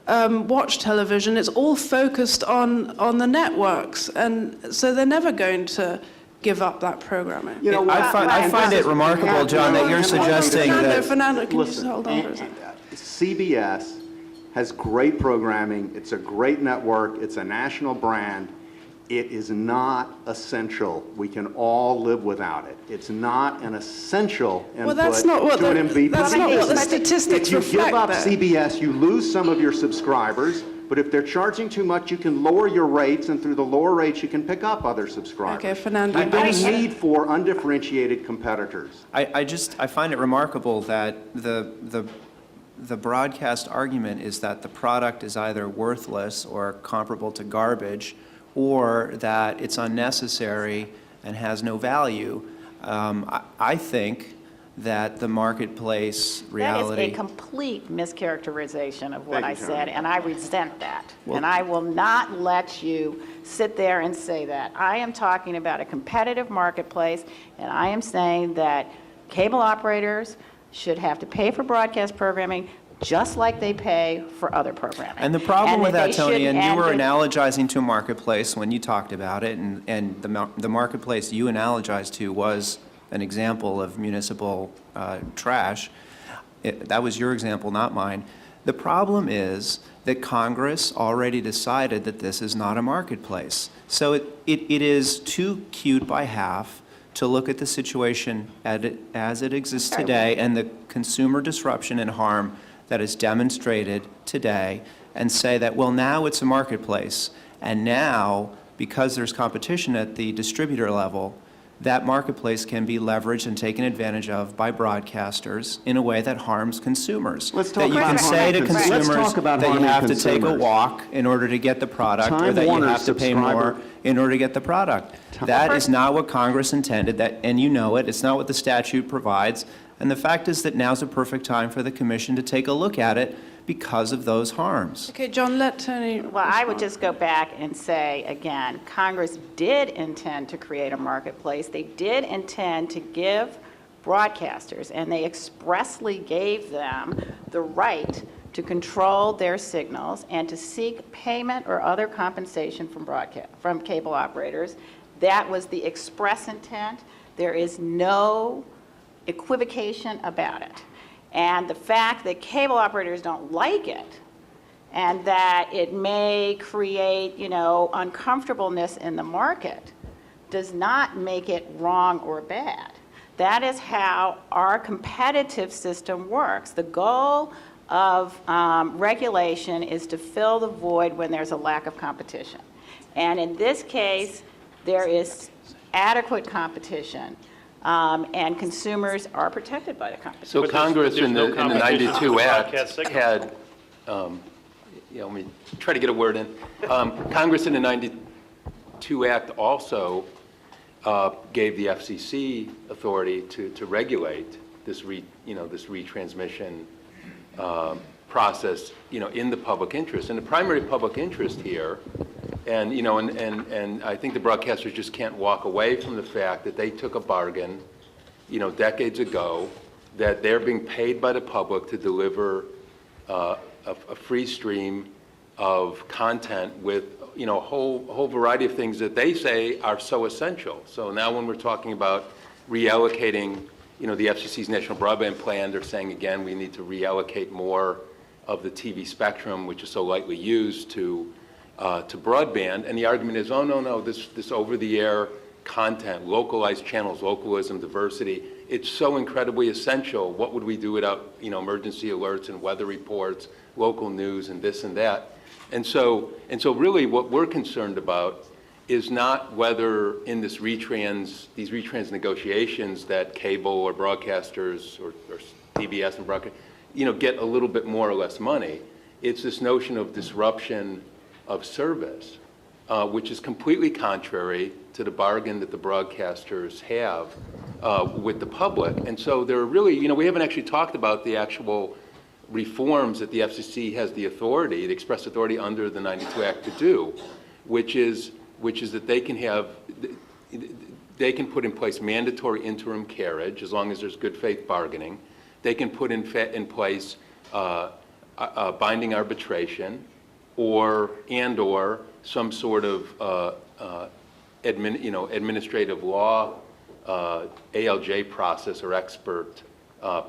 watch television, it's all focused on the networks, and so they're never going to give up that programming. You know what? I find it remarkable, John, that you're suggesting that... Fernando, can you just Listen, hold on for a second? CBS has great programming. It's a great network. It's a national brand. It is not essential. We can all live without it. It's not an essential input Well, that's not what to an MVPD. that's not what the business. statistics If you reflect. give up though. CBS, you lose some of your subscribers. But if they're charging too much, you can lower your rates, and through the lower rates, you can pick up other subscribers. Okay, Fernando. You don't need 4 undifferentiated competitors. I find it remarkable that the broadcast argument is that the product is either worthless or comparable to garbage, or that it's unnecessary and has no value. I think that the marketplace reality... That is a complete mischaracterization of what Thank I you, Tony. said, and I resent that. Well- And I will not let you sit there and say that. I am talking about a competitive marketplace, and I am saying that cable operators should have to pay for broadcast programming just like they pay for other programming. And the problem with that, they Tony, and shouldn't- you were and- analogizing to a marketplace when you talked about it, and the marketplace you analogized to was an example of municipal trash. That was your example, not mine. The problem is that Congress already decided that this is not a marketplace. So it is too cute by half to look at the situation as it exists today and the consumer disruption and harm that is demonstrated today and say that, well, now it's a marketplace. And now, because there's competition at the distributor level, that marketplace can be leveraged and taken advantage of by broadcasters in a way that harms consumers. Let's talk that you about can say to harming consumers. Let's consumers talk about that you harming have to take a consumers. walk in order to get the product, or Time that you Warner have to pay subscriber- more in order to get the product. That is not what Congress intended, and you know it. It's not what the statute provides. And the fact is that now's a perfect time for the commission to take a look at it because of those harms. Okay, John, let Tony. Well, I would just go back and say, again, Congress did intend to create a marketplace. They did intend to give broadcasters, and they expressly gave them the right to control their signals and to seek payment or other compensation from cable operators. That was the express intent. There is no equivocation about it. And the fact that cable operators don't like it and that it may create, uncomfortableness in the market does not make it wrong or bad. That is how our competitive system works. The goal of regulation is to fill the void when there's a lack of competition. And in this case, there is adequate competition, and consumers are protected by the competition. So But there's- Congress there's in no the competition 92 for Act broadcast signals. had, let me try to get a word in. Congress in the 92 Act also gave the FCC authority to regulate this retransmission process, in the public interest. And the primary public interest here, and I think the broadcasters just can't walk away from the fact that they took a bargain, decades ago, that they're being paid by the public to deliver a free stream of content with, a whole variety of things that they say are so essential. So now when we're talking about reallocating, the FCC's National Broadband Plan, they're saying, again, we need to reallocate more of the TV spectrum, which is so lightly used, to broadband. And the argument is, oh, no, this over-the-air content, localized channels, localism, diversity, it's so incredibly essential. What would we do without, emergency alerts and weather reports, local news, and this and that? And so really what we're concerned about is not whether in these retrans negotiations that cable or broadcasters or TBS and broadcast, get a little bit more or less money. It's this notion of disruption of service, which is completely contrary to the bargain that the broadcasters have with the public. And so there are really, we haven't actually talked about the actual reforms that the FCC has the authority, the express authority under the 92 Act to do, which is that they can put in place mandatory interim carriage as long as there's good faith bargaining. They can put in place binding arbitration or some sort of administrative law ALJ process or expert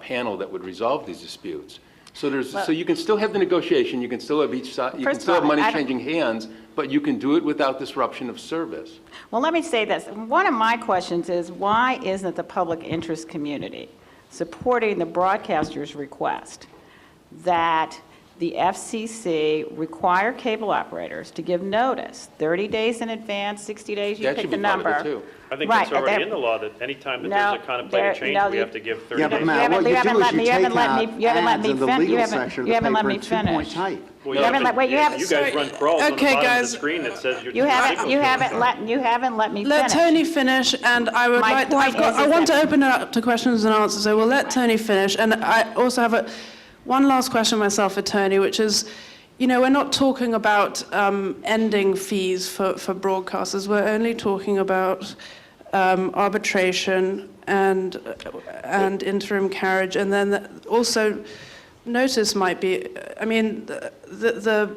panel that would resolve these disputes. So you can still have the negotiation, you can still have each side, you can still have money changing hands, but you can do it without disruption of service. Well, let me say this. One of my questions is, why isn't the public interest community supporting the broadcaster's request that the FCC require cable operators to give notice 30 days in advance, 60 days, you That pick should the be part of it, number. too. I think Right, that's already but in the law, that anytime that No, there's a contemplated there- change, no, we you- have to give 30 Yeah, but days. Matt, what you do is you take out ads in the legal section of You the haven't let paper me in two-point finish. type. Well, You haven't let- wait, you haven't- You guys run crawls on the Okay, bottom of guys. the screen that says you're. You haven't let me Let finish. Tony finish, and I would My like, point is I want to that- open it up to questions and answers, so we'll let Tony finish. And I also have one last question myself for Tony, which is, we're not talking about ending fees for broadcasters. We're only talking about arbitration and interim carriage, and then also notice might be, the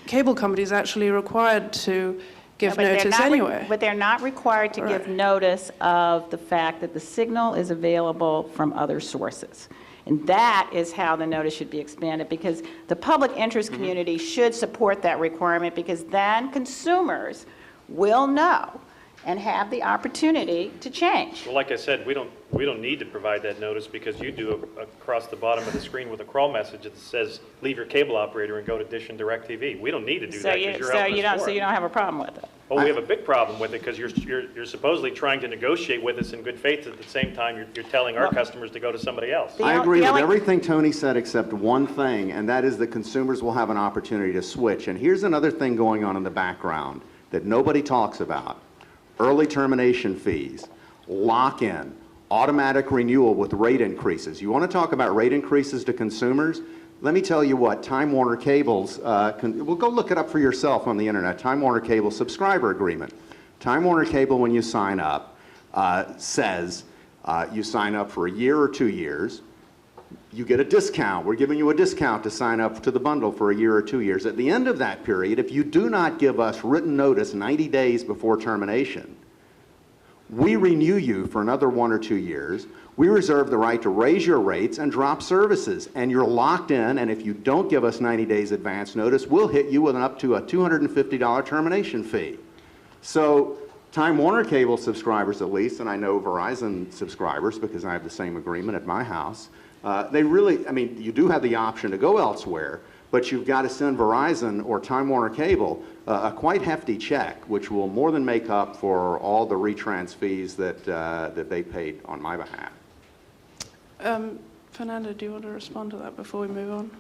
cable company is actually required to give But they're notice not anyway. But they're not required to give Right. notice of the fact that the signal is available from other sources. And that is how the notice should be expanded, because the public interest community should support that requirement, because then consumers will know and have the opportunity to change. Well, like I said, we don't need to provide that notice because you do across the bottom of the screen with a crawl message that says, leave your cable operator and go to Dish and DirecTV. We don't need to do that because you're helping us So you don't have a problem with it? Well, we have a big problem with it because you're supposedly trying to negotiate with us in good faith. At the same time, you're telling our customers to go to somebody else. The I o- agree the with only- everything Tony said except one thing, and that is that consumers will have an opportunity to switch. And here's another thing going on in the background that nobody talks about. Early termination fees, lock-in, automatic renewal with rate increases. You want to talk about rate increases to consumers? Let me tell you what, Time Warner Cable's, well, go look it up for yourself on the internet, Time Warner Cable subscriber agreement. Time Warner Cable, when you sign up, says you sign up for a year or 2 years, you get a discount. We're giving you a discount to sign up to the bundle for a year or 2 years. At the end of that period, if you do not give us written notice 90 days before termination, we renew you for another 1 or 2 years. We reserve the right to raise your rates and drop services, and you're locked in, and if you don't give us 90 days advance notice, we'll hit you with up to a $250 termination fee. So Time Warner Cable subscribers at least, and I know Verizon subscribers because I have the same agreement at my house, they really, I mean, you do have the option to go elsewhere, but you've got to send Verizon or Time Warner Cable a quite hefty check, which will more than make up for all the retrans fees that they paid on my behalf. Fernando, do you want to respond to that before we move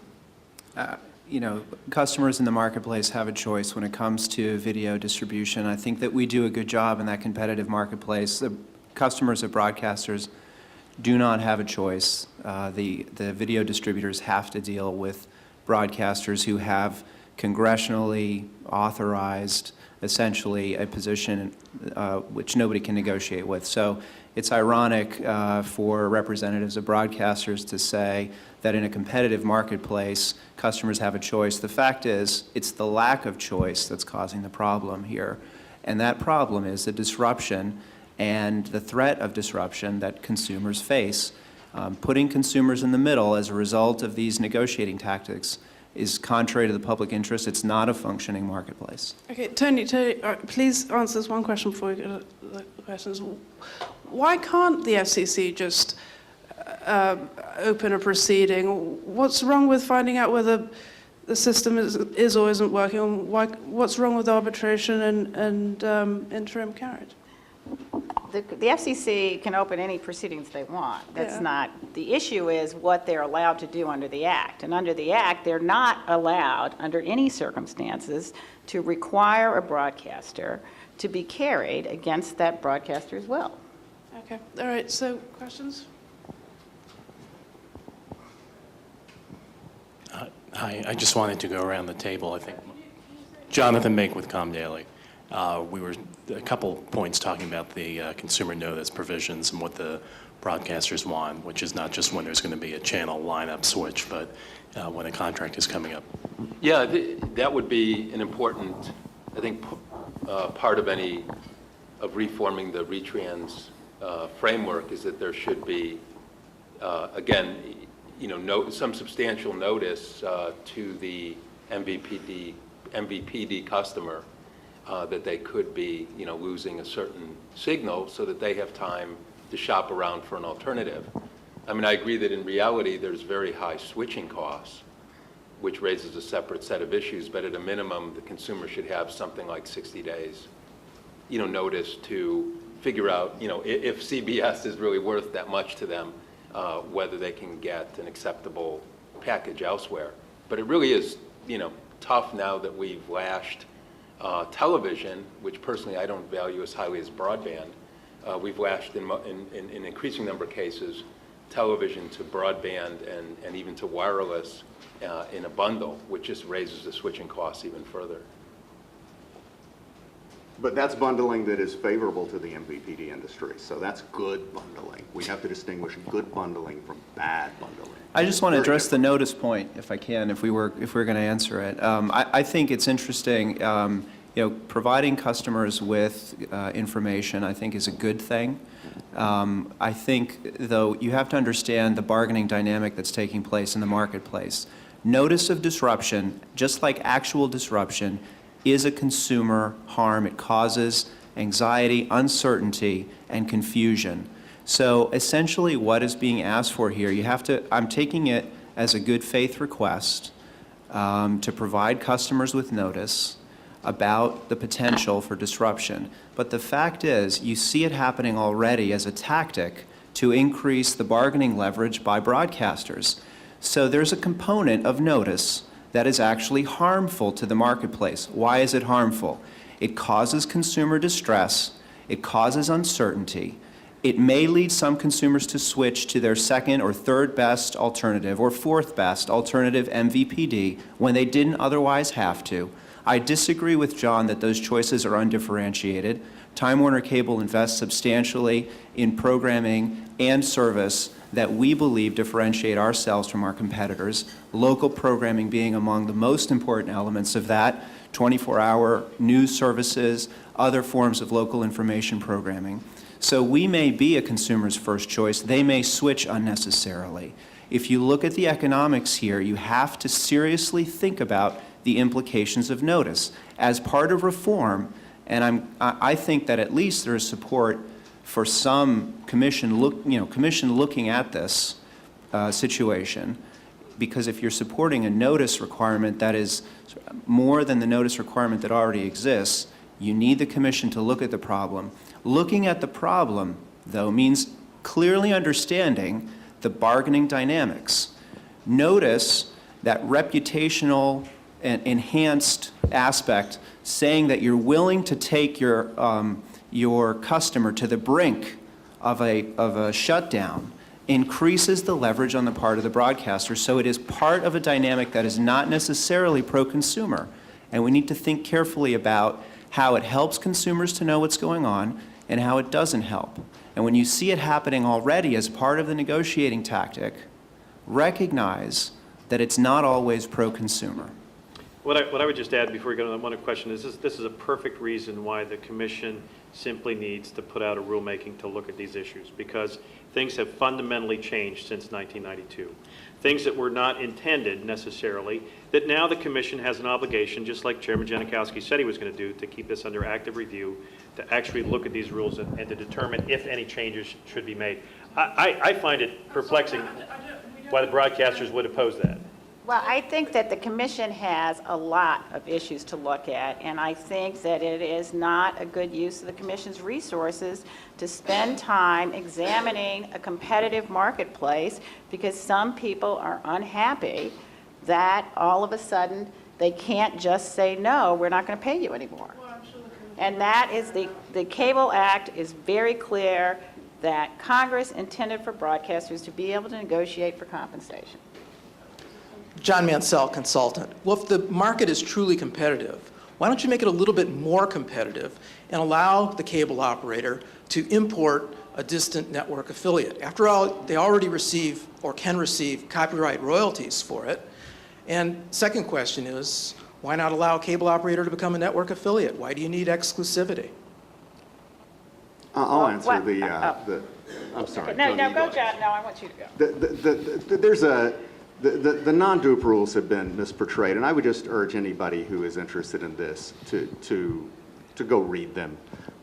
on? You know, customers in the marketplace have a choice when it comes to video distribution. I think that we do a good job in that competitive marketplace. The customers of broadcasters do not have a choice. The video distributors have to deal with broadcasters who have congressionally authorized, essentially, a position which nobody can negotiate with. So it's ironic for representatives of broadcasters to say that in a competitive marketplace, customers have a choice. The fact is, it's the lack of choice that's causing the problem here. And that problem is the disruption and the threat of disruption that consumers face. Putting consumers in the middle as a result of these negotiating tactics is contrary to the public interest. It's not a functioning marketplace. Okay, Tony, please answer this one question before we go to the questions. Why can't the FCC just open a proceeding? What's wrong with finding out whether the system is or isn't working? What's wrong with arbitration and interim carriage? The FCC can open any proceedings they want. That's Yeah. not, the issue is what they're allowed to do under the Act. And under the Act, they're not allowed, under any circumstances, to require a broadcaster to be carried against that broadcaster's will. Okay, all right, so questions? Hi, I just wanted to go around the table. I think Jonathan Make with ComDaily. We were a couple points talking about the consumer notice provisions and what the broadcasters want, which is not just when there's going to be a channel lineup switch, but when a contract is coming up. Yeah, that would be an important, I think, part of reforming the retrans framework is that there should be, again, some substantial notice to the MVPD customer that they could be, losing a certain signal so that they have time to shop around for an alternative. I mean, I agree that in reality there's very high switching costs, which raises a separate set of issues, but at a minimum, the consumer should have something like 60 days, notice to figure out, if CBS is really worth that much to them, whether they can get an acceptable package elsewhere. But it really is, tough now that we've lashed television, which personally I don't value as highly as broadband. We've lashed in an increasing number of cases television to broadband and even to wireless in a bundle, which just raises the switching costs even further. But that's bundling that is favorable to the MVPD industry, so that's good bundling. We have to distinguish good bundling from bad bundling. I just want to address the notice point, if I can, if we're going to answer it. I think it's interesting, providing customers with information, I think, is a good thing. I think, though, you have to understand the bargaining dynamic that's taking place in the marketplace. Notice of disruption, just like actual disruption, is a consumer harm. It causes anxiety, uncertainty, and confusion. So essentially what is being asked for here, I'm taking it as a good faith request to provide customers with notice about the potential for disruption. But the fact is, you see it happening already as a tactic to increase the bargaining leverage by broadcasters. So there's a component of notice that is actually harmful to the marketplace. Why is it harmful? It causes consumer distress, it causes uncertainty. It may lead some consumers to switch to their second or third best alternative or fourth best alternative MVPD when they didn't otherwise have to. I disagree with John that those choices are undifferentiated. Time Warner Cable invests substantially in programming and service that we believe differentiate ourselves from our competitors, local programming being among the most important elements of that, 24-hour news services, other forms of local information programming. So we may be a consumer's first choice. They may switch unnecessarily. If you look at the economics here, you have to seriously think about the implications of notice. As part of reform, and I think that at least there is support for some commission looking at this situation, because if you're supporting a notice requirement that is more than the notice requirement that already exists, you need the commission to look at the problem. Looking at the problem, though, means clearly understanding the bargaining dynamics. Notice that reputational and enhanced aspect, saying that you're willing to take your customer to the brink of a shutdown, increases the leverage on the part of the broadcaster. So it is part of a dynamic that is not necessarily pro-consumer. And we need to think carefully about how it helps consumers to know what's going on and how it doesn't help. And when you see it happening already as part of the negotiating tactic, recognize that it's not always pro-consumer. What I would just add before we go to the one question is this is a perfect reason why the commission simply needs to put out a rulemaking to look at these issues, because things have fundamentally changed since 1992. Things that were not intended necessarily, that now the commission has an obligation, just like Chairman Janikowski said he was going to do, to keep this under active review, to actually look at these rules and to determine if any changes should be made. I find it perplexing why the broadcasters would oppose that. Well, I think that the commission has a lot of issues to look at, and I think that it is not a good use of the commission's resources to spend time examining a competitive marketplace because some people are unhappy that all of a sudden they can't just say, no, we're not going to pay you anymore. And that is the Cable Act is very clear that Congress intended for broadcasters to be able to negotiate for compensation. John Mansell, consultant. Well, if the market is truly competitive, why don't you make it a little bit more competitive and allow the cable operator to import a distant network affiliate? After all, they already receive or can receive copyright royalties for it. And second question is, why not allow a cable operator to become a network affiliate? Why do you need exclusivity? I'll answer I'm sorry. Okay, no, go, John. No, I want you to go. There's the non-dupe rules have been misportrayed, and I would just urge anybody who is interested in this to go read them.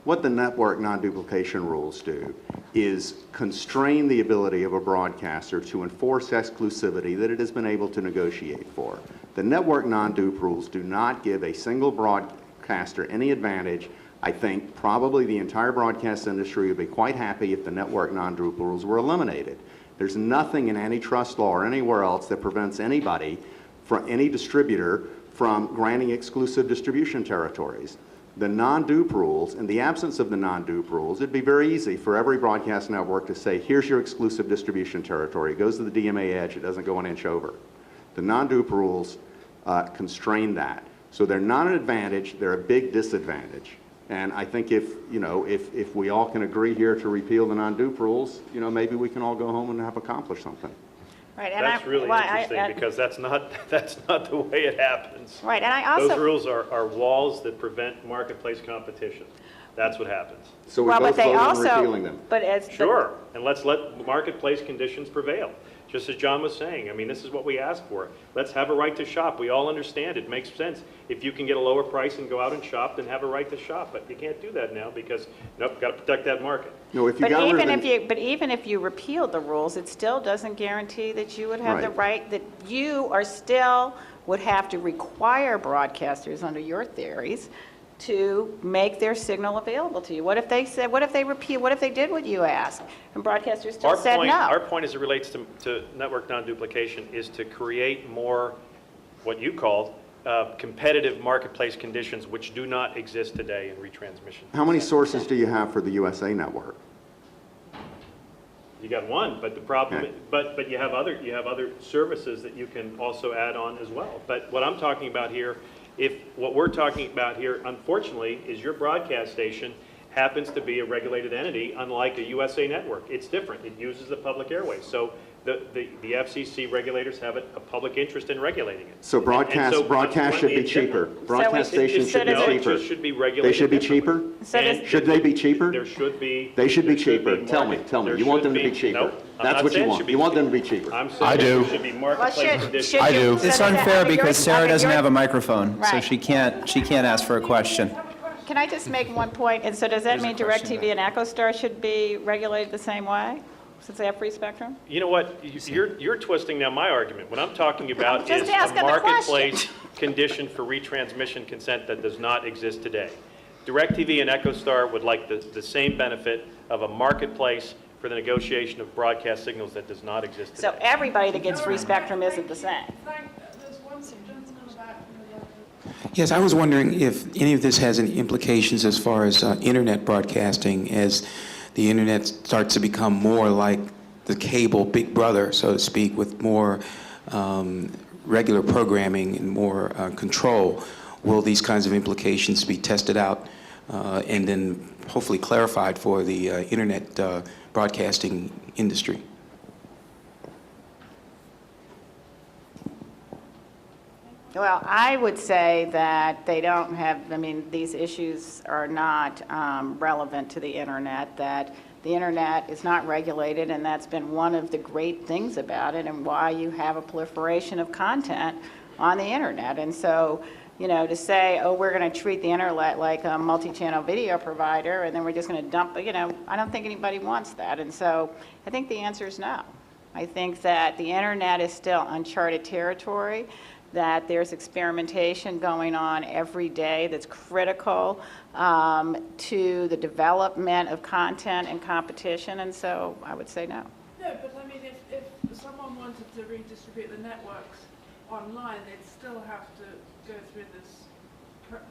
What the network non-duplication rules do is constrain the ability of a broadcaster to enforce exclusivity that it has been able to negotiate for. The network non-dupe rules do not give a single broadcaster any advantage. I think probably the entire broadcast industry would be quite happy if the network non-dupe rules were eliminated. There's nothing in antitrust law or anywhere else that prevents anybody, from any distributor, from granting exclusive distribution territories. The non-dupe rules, in the absence of the non-dupe rules, it'd be very easy for every broadcast network to say, here's your exclusive distribution territory. It goes to the DMA edge, it doesn't go an inch over. The non-dupe rules constrain that. So they're not an advantage, they're a big disadvantage. And I think if we all can agree here to repeal the non-dupe rules, maybe we can all go home and have accomplished something. Right, and that's really interesting because that's not the way it happens. Right, and I also those rules are walls that prevent marketplace competition. That's what happens. So we both vote on repealing them. But Sure, and let's let marketplace conditions prevail. just as John was saying. I mean, this is what we asked for. Let's have a right to shop. We all understand it makes sense. If you can get a lower price and go out and shop, then have a right to shop. But you can't do that now because, nope, got to protect that market. No, if you But got rid even of if the- you, but even if you repealed the rules, it still doesn't guarantee that you would have the right, that you are still would have to require broadcasters, under your theories, to make their signal available to you. What if they said, what if they repeal, what if they did what you asked, and broadcasters still said no? Our point as it relates to network non-duplication is to create more, what you called, competitive marketplace conditions which do not exist today in retransmission. How many sources do you have for the USA Network? You got one, but the problem, Okay. but you have other services that you can also add on as well. But what I'm talking about here, what we're talking about here, unfortunately, is your broadcast station happens to be a regulated entity, unlike a USA Network. It's different. It uses the public airways. So the FCC regulators have a public interest in regulating it. So broadcast should consequently, be it's cheaper. different. Broadcast stations should be No, it cheaper. just should be They regulated should be differently. cheaper? So does- And Should they be cheaper? There should be. They should be there should cheaper. be Tell me. there You want them to should be cheaper. Nope, I'm That's not what you saying it want. should be You want them to be cheaper. cheaper. I'm saying there should be marketplace conditions. I do. So It's does that- unfair okay, because yours- Sarah okay, doesn't yours- have a microphone, so Right. she can't ask for a question. Can I just make one point? And so does that There's a mean question DirecTV and EchoStar should be regulated the same way, since they have free spectrum? You know what, you're twisting now my argument. What I'm talking about just is asking a the marketplace condition for retransmission consent that does not exist today. DirecTV and EchoStar would like the same benefit of a marketplace for the negotiation of broadcast signals that does not exist today. So everybody that gets free spectrum isn't the same. There's one gentleman back from the Yes, I was wondering if any of this has any implications as far as internet broadcasting, as the internet starts to become more like the cable big brother, so to speak, with more regular programming and more control. Will these kinds of implications be tested out and then hopefully clarified for the internet broadcasting industry? Well, I would say that they don't have, I mean, these issues are not relevant to the internet, that the internet is not regulated, and that's been one of the great things about it and why you have a proliferation of content on the internet. And so, you know, to say, oh, we're going to treat the internet like a multi-channel video provider, and then we're just going to dump, you know, I don't think anybody wants that. And so I think the answer is no. I think that the internet is still uncharted territory, that there's experimentation going on every day that's critical to the development of content and competition, and so I would say no. No, but I mean, if someone wanted to redistribute the networks online, they'd still have to go through this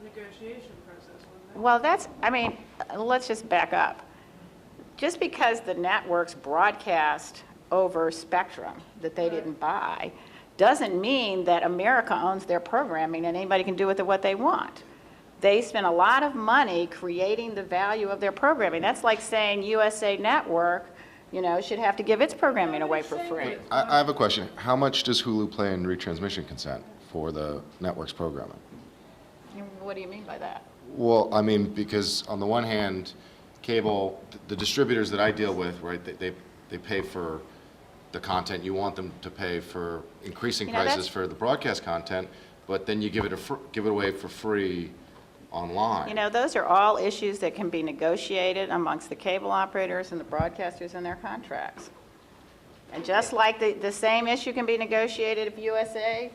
negotiation process, wouldn't they? Well, that's, I mean, let's just back up. Just because the networks broadcast over spectrum that they didn't buy doesn't mean that America owns their programming and anybody can do with it what they want. They spend a lot of money creating the value of their programming. That's like saying USA Network, you know, should have to give its programming away for free. I have a question. How much does Hulu pay in retransmission consent for the network's programming? What do you mean by that? Well, I mean, because on the one hand, cable, the distributors that I deal with, right, they pay for the content. You want them to pay for increasing You know, prices that's- for the broadcast content, but then you give it away for free online. You know, those are all issues that can be negotiated amongst the cable operators and the broadcasters in their contracts. And just like the same issue can be negotiated if USA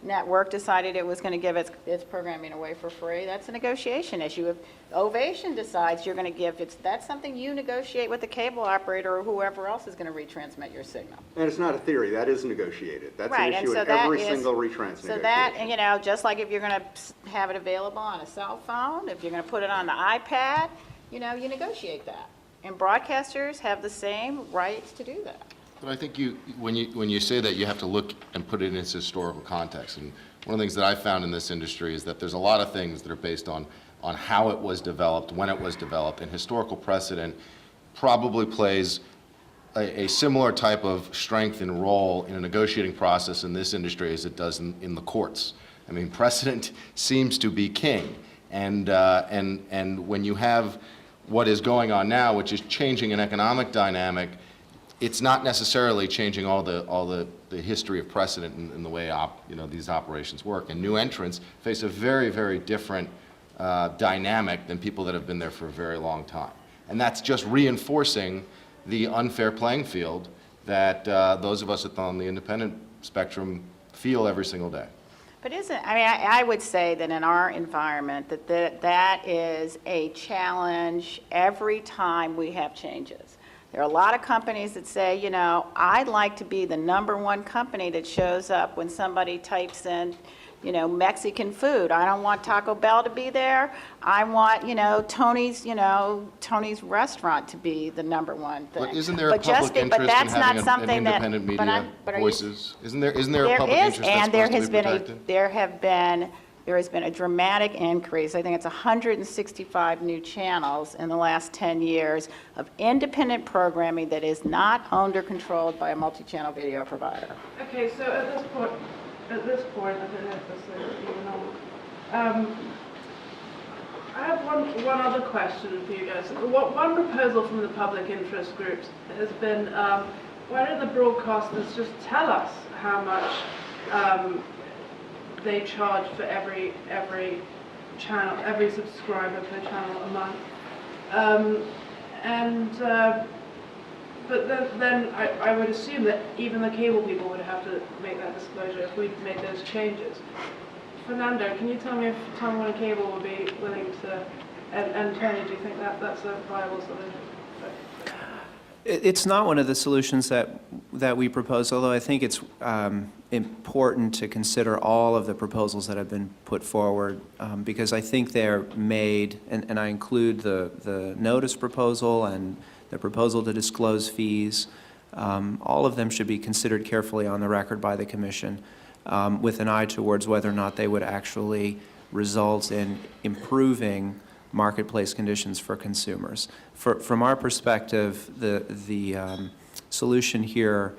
Network decided it was going to give its programming away for free, that's a negotiation issue. If Ovation decides you're going to give, that's something you negotiate with the cable operator or whoever else is going to retransmit your signal. And it's not a theory, that is negotiated. That's Right, an and issue so in that every is- single retrans So that, negotiation. you know, just like if you're going to have it available on a cell phone, if you're going to put it on the iPad, you know, you negotiate that. And broadcasters have the same rights to do that. But I think when you say that, you have to look and put it in its historical context. And one of the things that I found in this industry is that there's a lot of things that are based on how it was developed, when it was developed, and historical precedent probably plays a similar type of strength and role in a negotiating process in this industry as it does in the courts. I mean, precedent seems to be king. And when you have what is going on now, which is changing an economic dynamic, it's not necessarily changing all the history of precedent in the way these operations work. And new entrants face a very, very different dynamic than people that have been there for a very long time. And that's just reinforcing the unfair playing field that those of us on the independent spectrum feel every single day. But I would say that in our environment, that is a challenge every time we have changes. There are a lot of companies that say, you know, I'd like to be the #1 company that shows up when somebody types in, you know, Mexican food. I don't want Taco Bell to be there. I want, you know, Tony's restaurant to be the #1 thing. But isn't there a public interest in having an independent media voices? Isn't there a public interest that's supposed to be protected? There has been a dramatic increase. I think it's 165 new channels in the last 10 years of independent programming that is not owned or controlled by a multi-channel video provider. Okay, so at this point, I don't know if this is even on. I have one other question for you guys. One proposal from the public interest groups has been, why don't the broadcasters just tell us how much they charge for every channel, every subscriber per channel a month, but then I would assume that even the cable people would have to make that disclosure if we made those changes. Fernando, can you tell me if Time Warner Cable would be willing to, and Tony, do you think that's a viable solution? It's not one of the solutions that we propose, although I think it's important to consider all of the proposals that have been put forward, because I think they're made, and I include the notice proposal and the proposal to disclose fees. All of them should be considered carefully on the record by the Commission, with an eye towards whether or not they would actually result in improving marketplace conditions for consumers. From our perspective, the solution here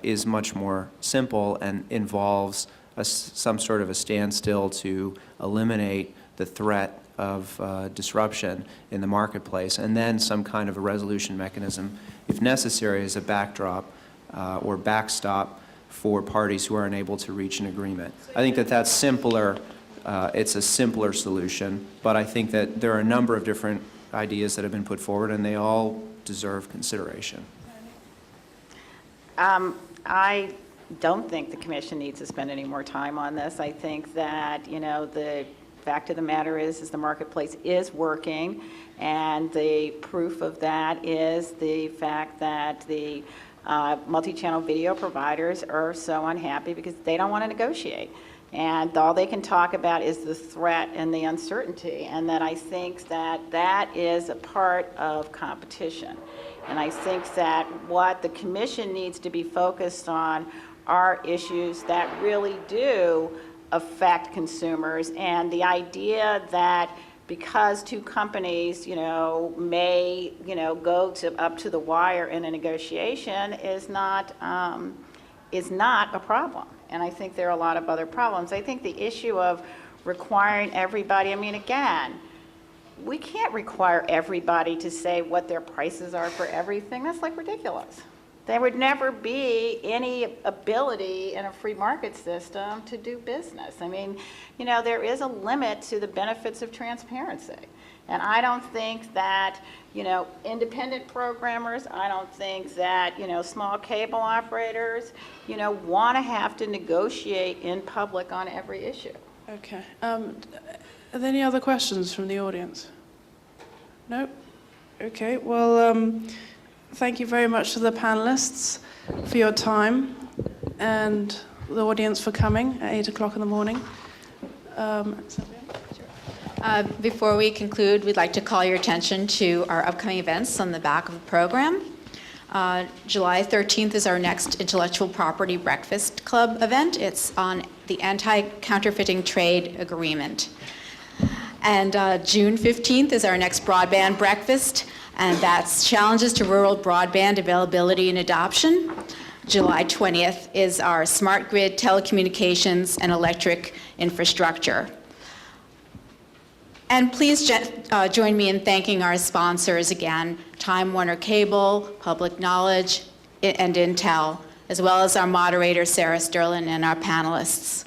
is much more simple and involves some sort of a standstill to eliminate the threat of disruption in the marketplace, and then some kind of a resolution mechanism, if necessary, as a backdrop or backstop for parties who are unable to reach an agreement. I think that that's simpler. It's a simpler solution, but I think that there are a number of different ideas that have been put forward, and they all deserve consideration. I don't think the Commission needs to spend any more time on this. I think that, you know, the fact of the matter is the marketplace is working, and the proof of that is the fact that the multi-channel video providers are so unhappy because they don't want to negotiate. And all they can talk about is the threat and the uncertainty, and that I think that is a part of competition. And I think that what the Commission needs to be focused on are issues that really do affect consumers, and the idea that because two companies, you know, may, you know, go up to the wire in a negotiation is not a problem. And I think there are a lot of other problems. I think the issue of requiring everybody, I mean, again, we can't require everybody to say what their prices are for everything. That's like ridiculous. There would never be any ability in a free market system to do business. I mean, you know, there is a limit to the benefits of transparency. And I don't think that, you know, independent programmers, I don't think that, you know, small cable operators, you know, want to have to negotiate in public on every issue. Okay. Are there any other questions from the audience? No? Okay. Well, thank you very much to the panelists for your time, and the audience for coming at 8 o'clock in the morning. Before we conclude, we'd like to call your attention to our upcoming events on the back of the program. July 13th is our next Intellectual Property Breakfast Club event. It's on the Anti-Counterfeiting Trade Agreement. And June 15th is our next broadband breakfast, and that's challenges to rural broadband availability and adoption. July 20th is our smart grid, telecommunications, and electric infrastructure. And please join me in thanking our sponsors again: Time Warner Cable, Public Knowledge, and Intel, as well as our moderator, Sarah Sterling, and our panelists.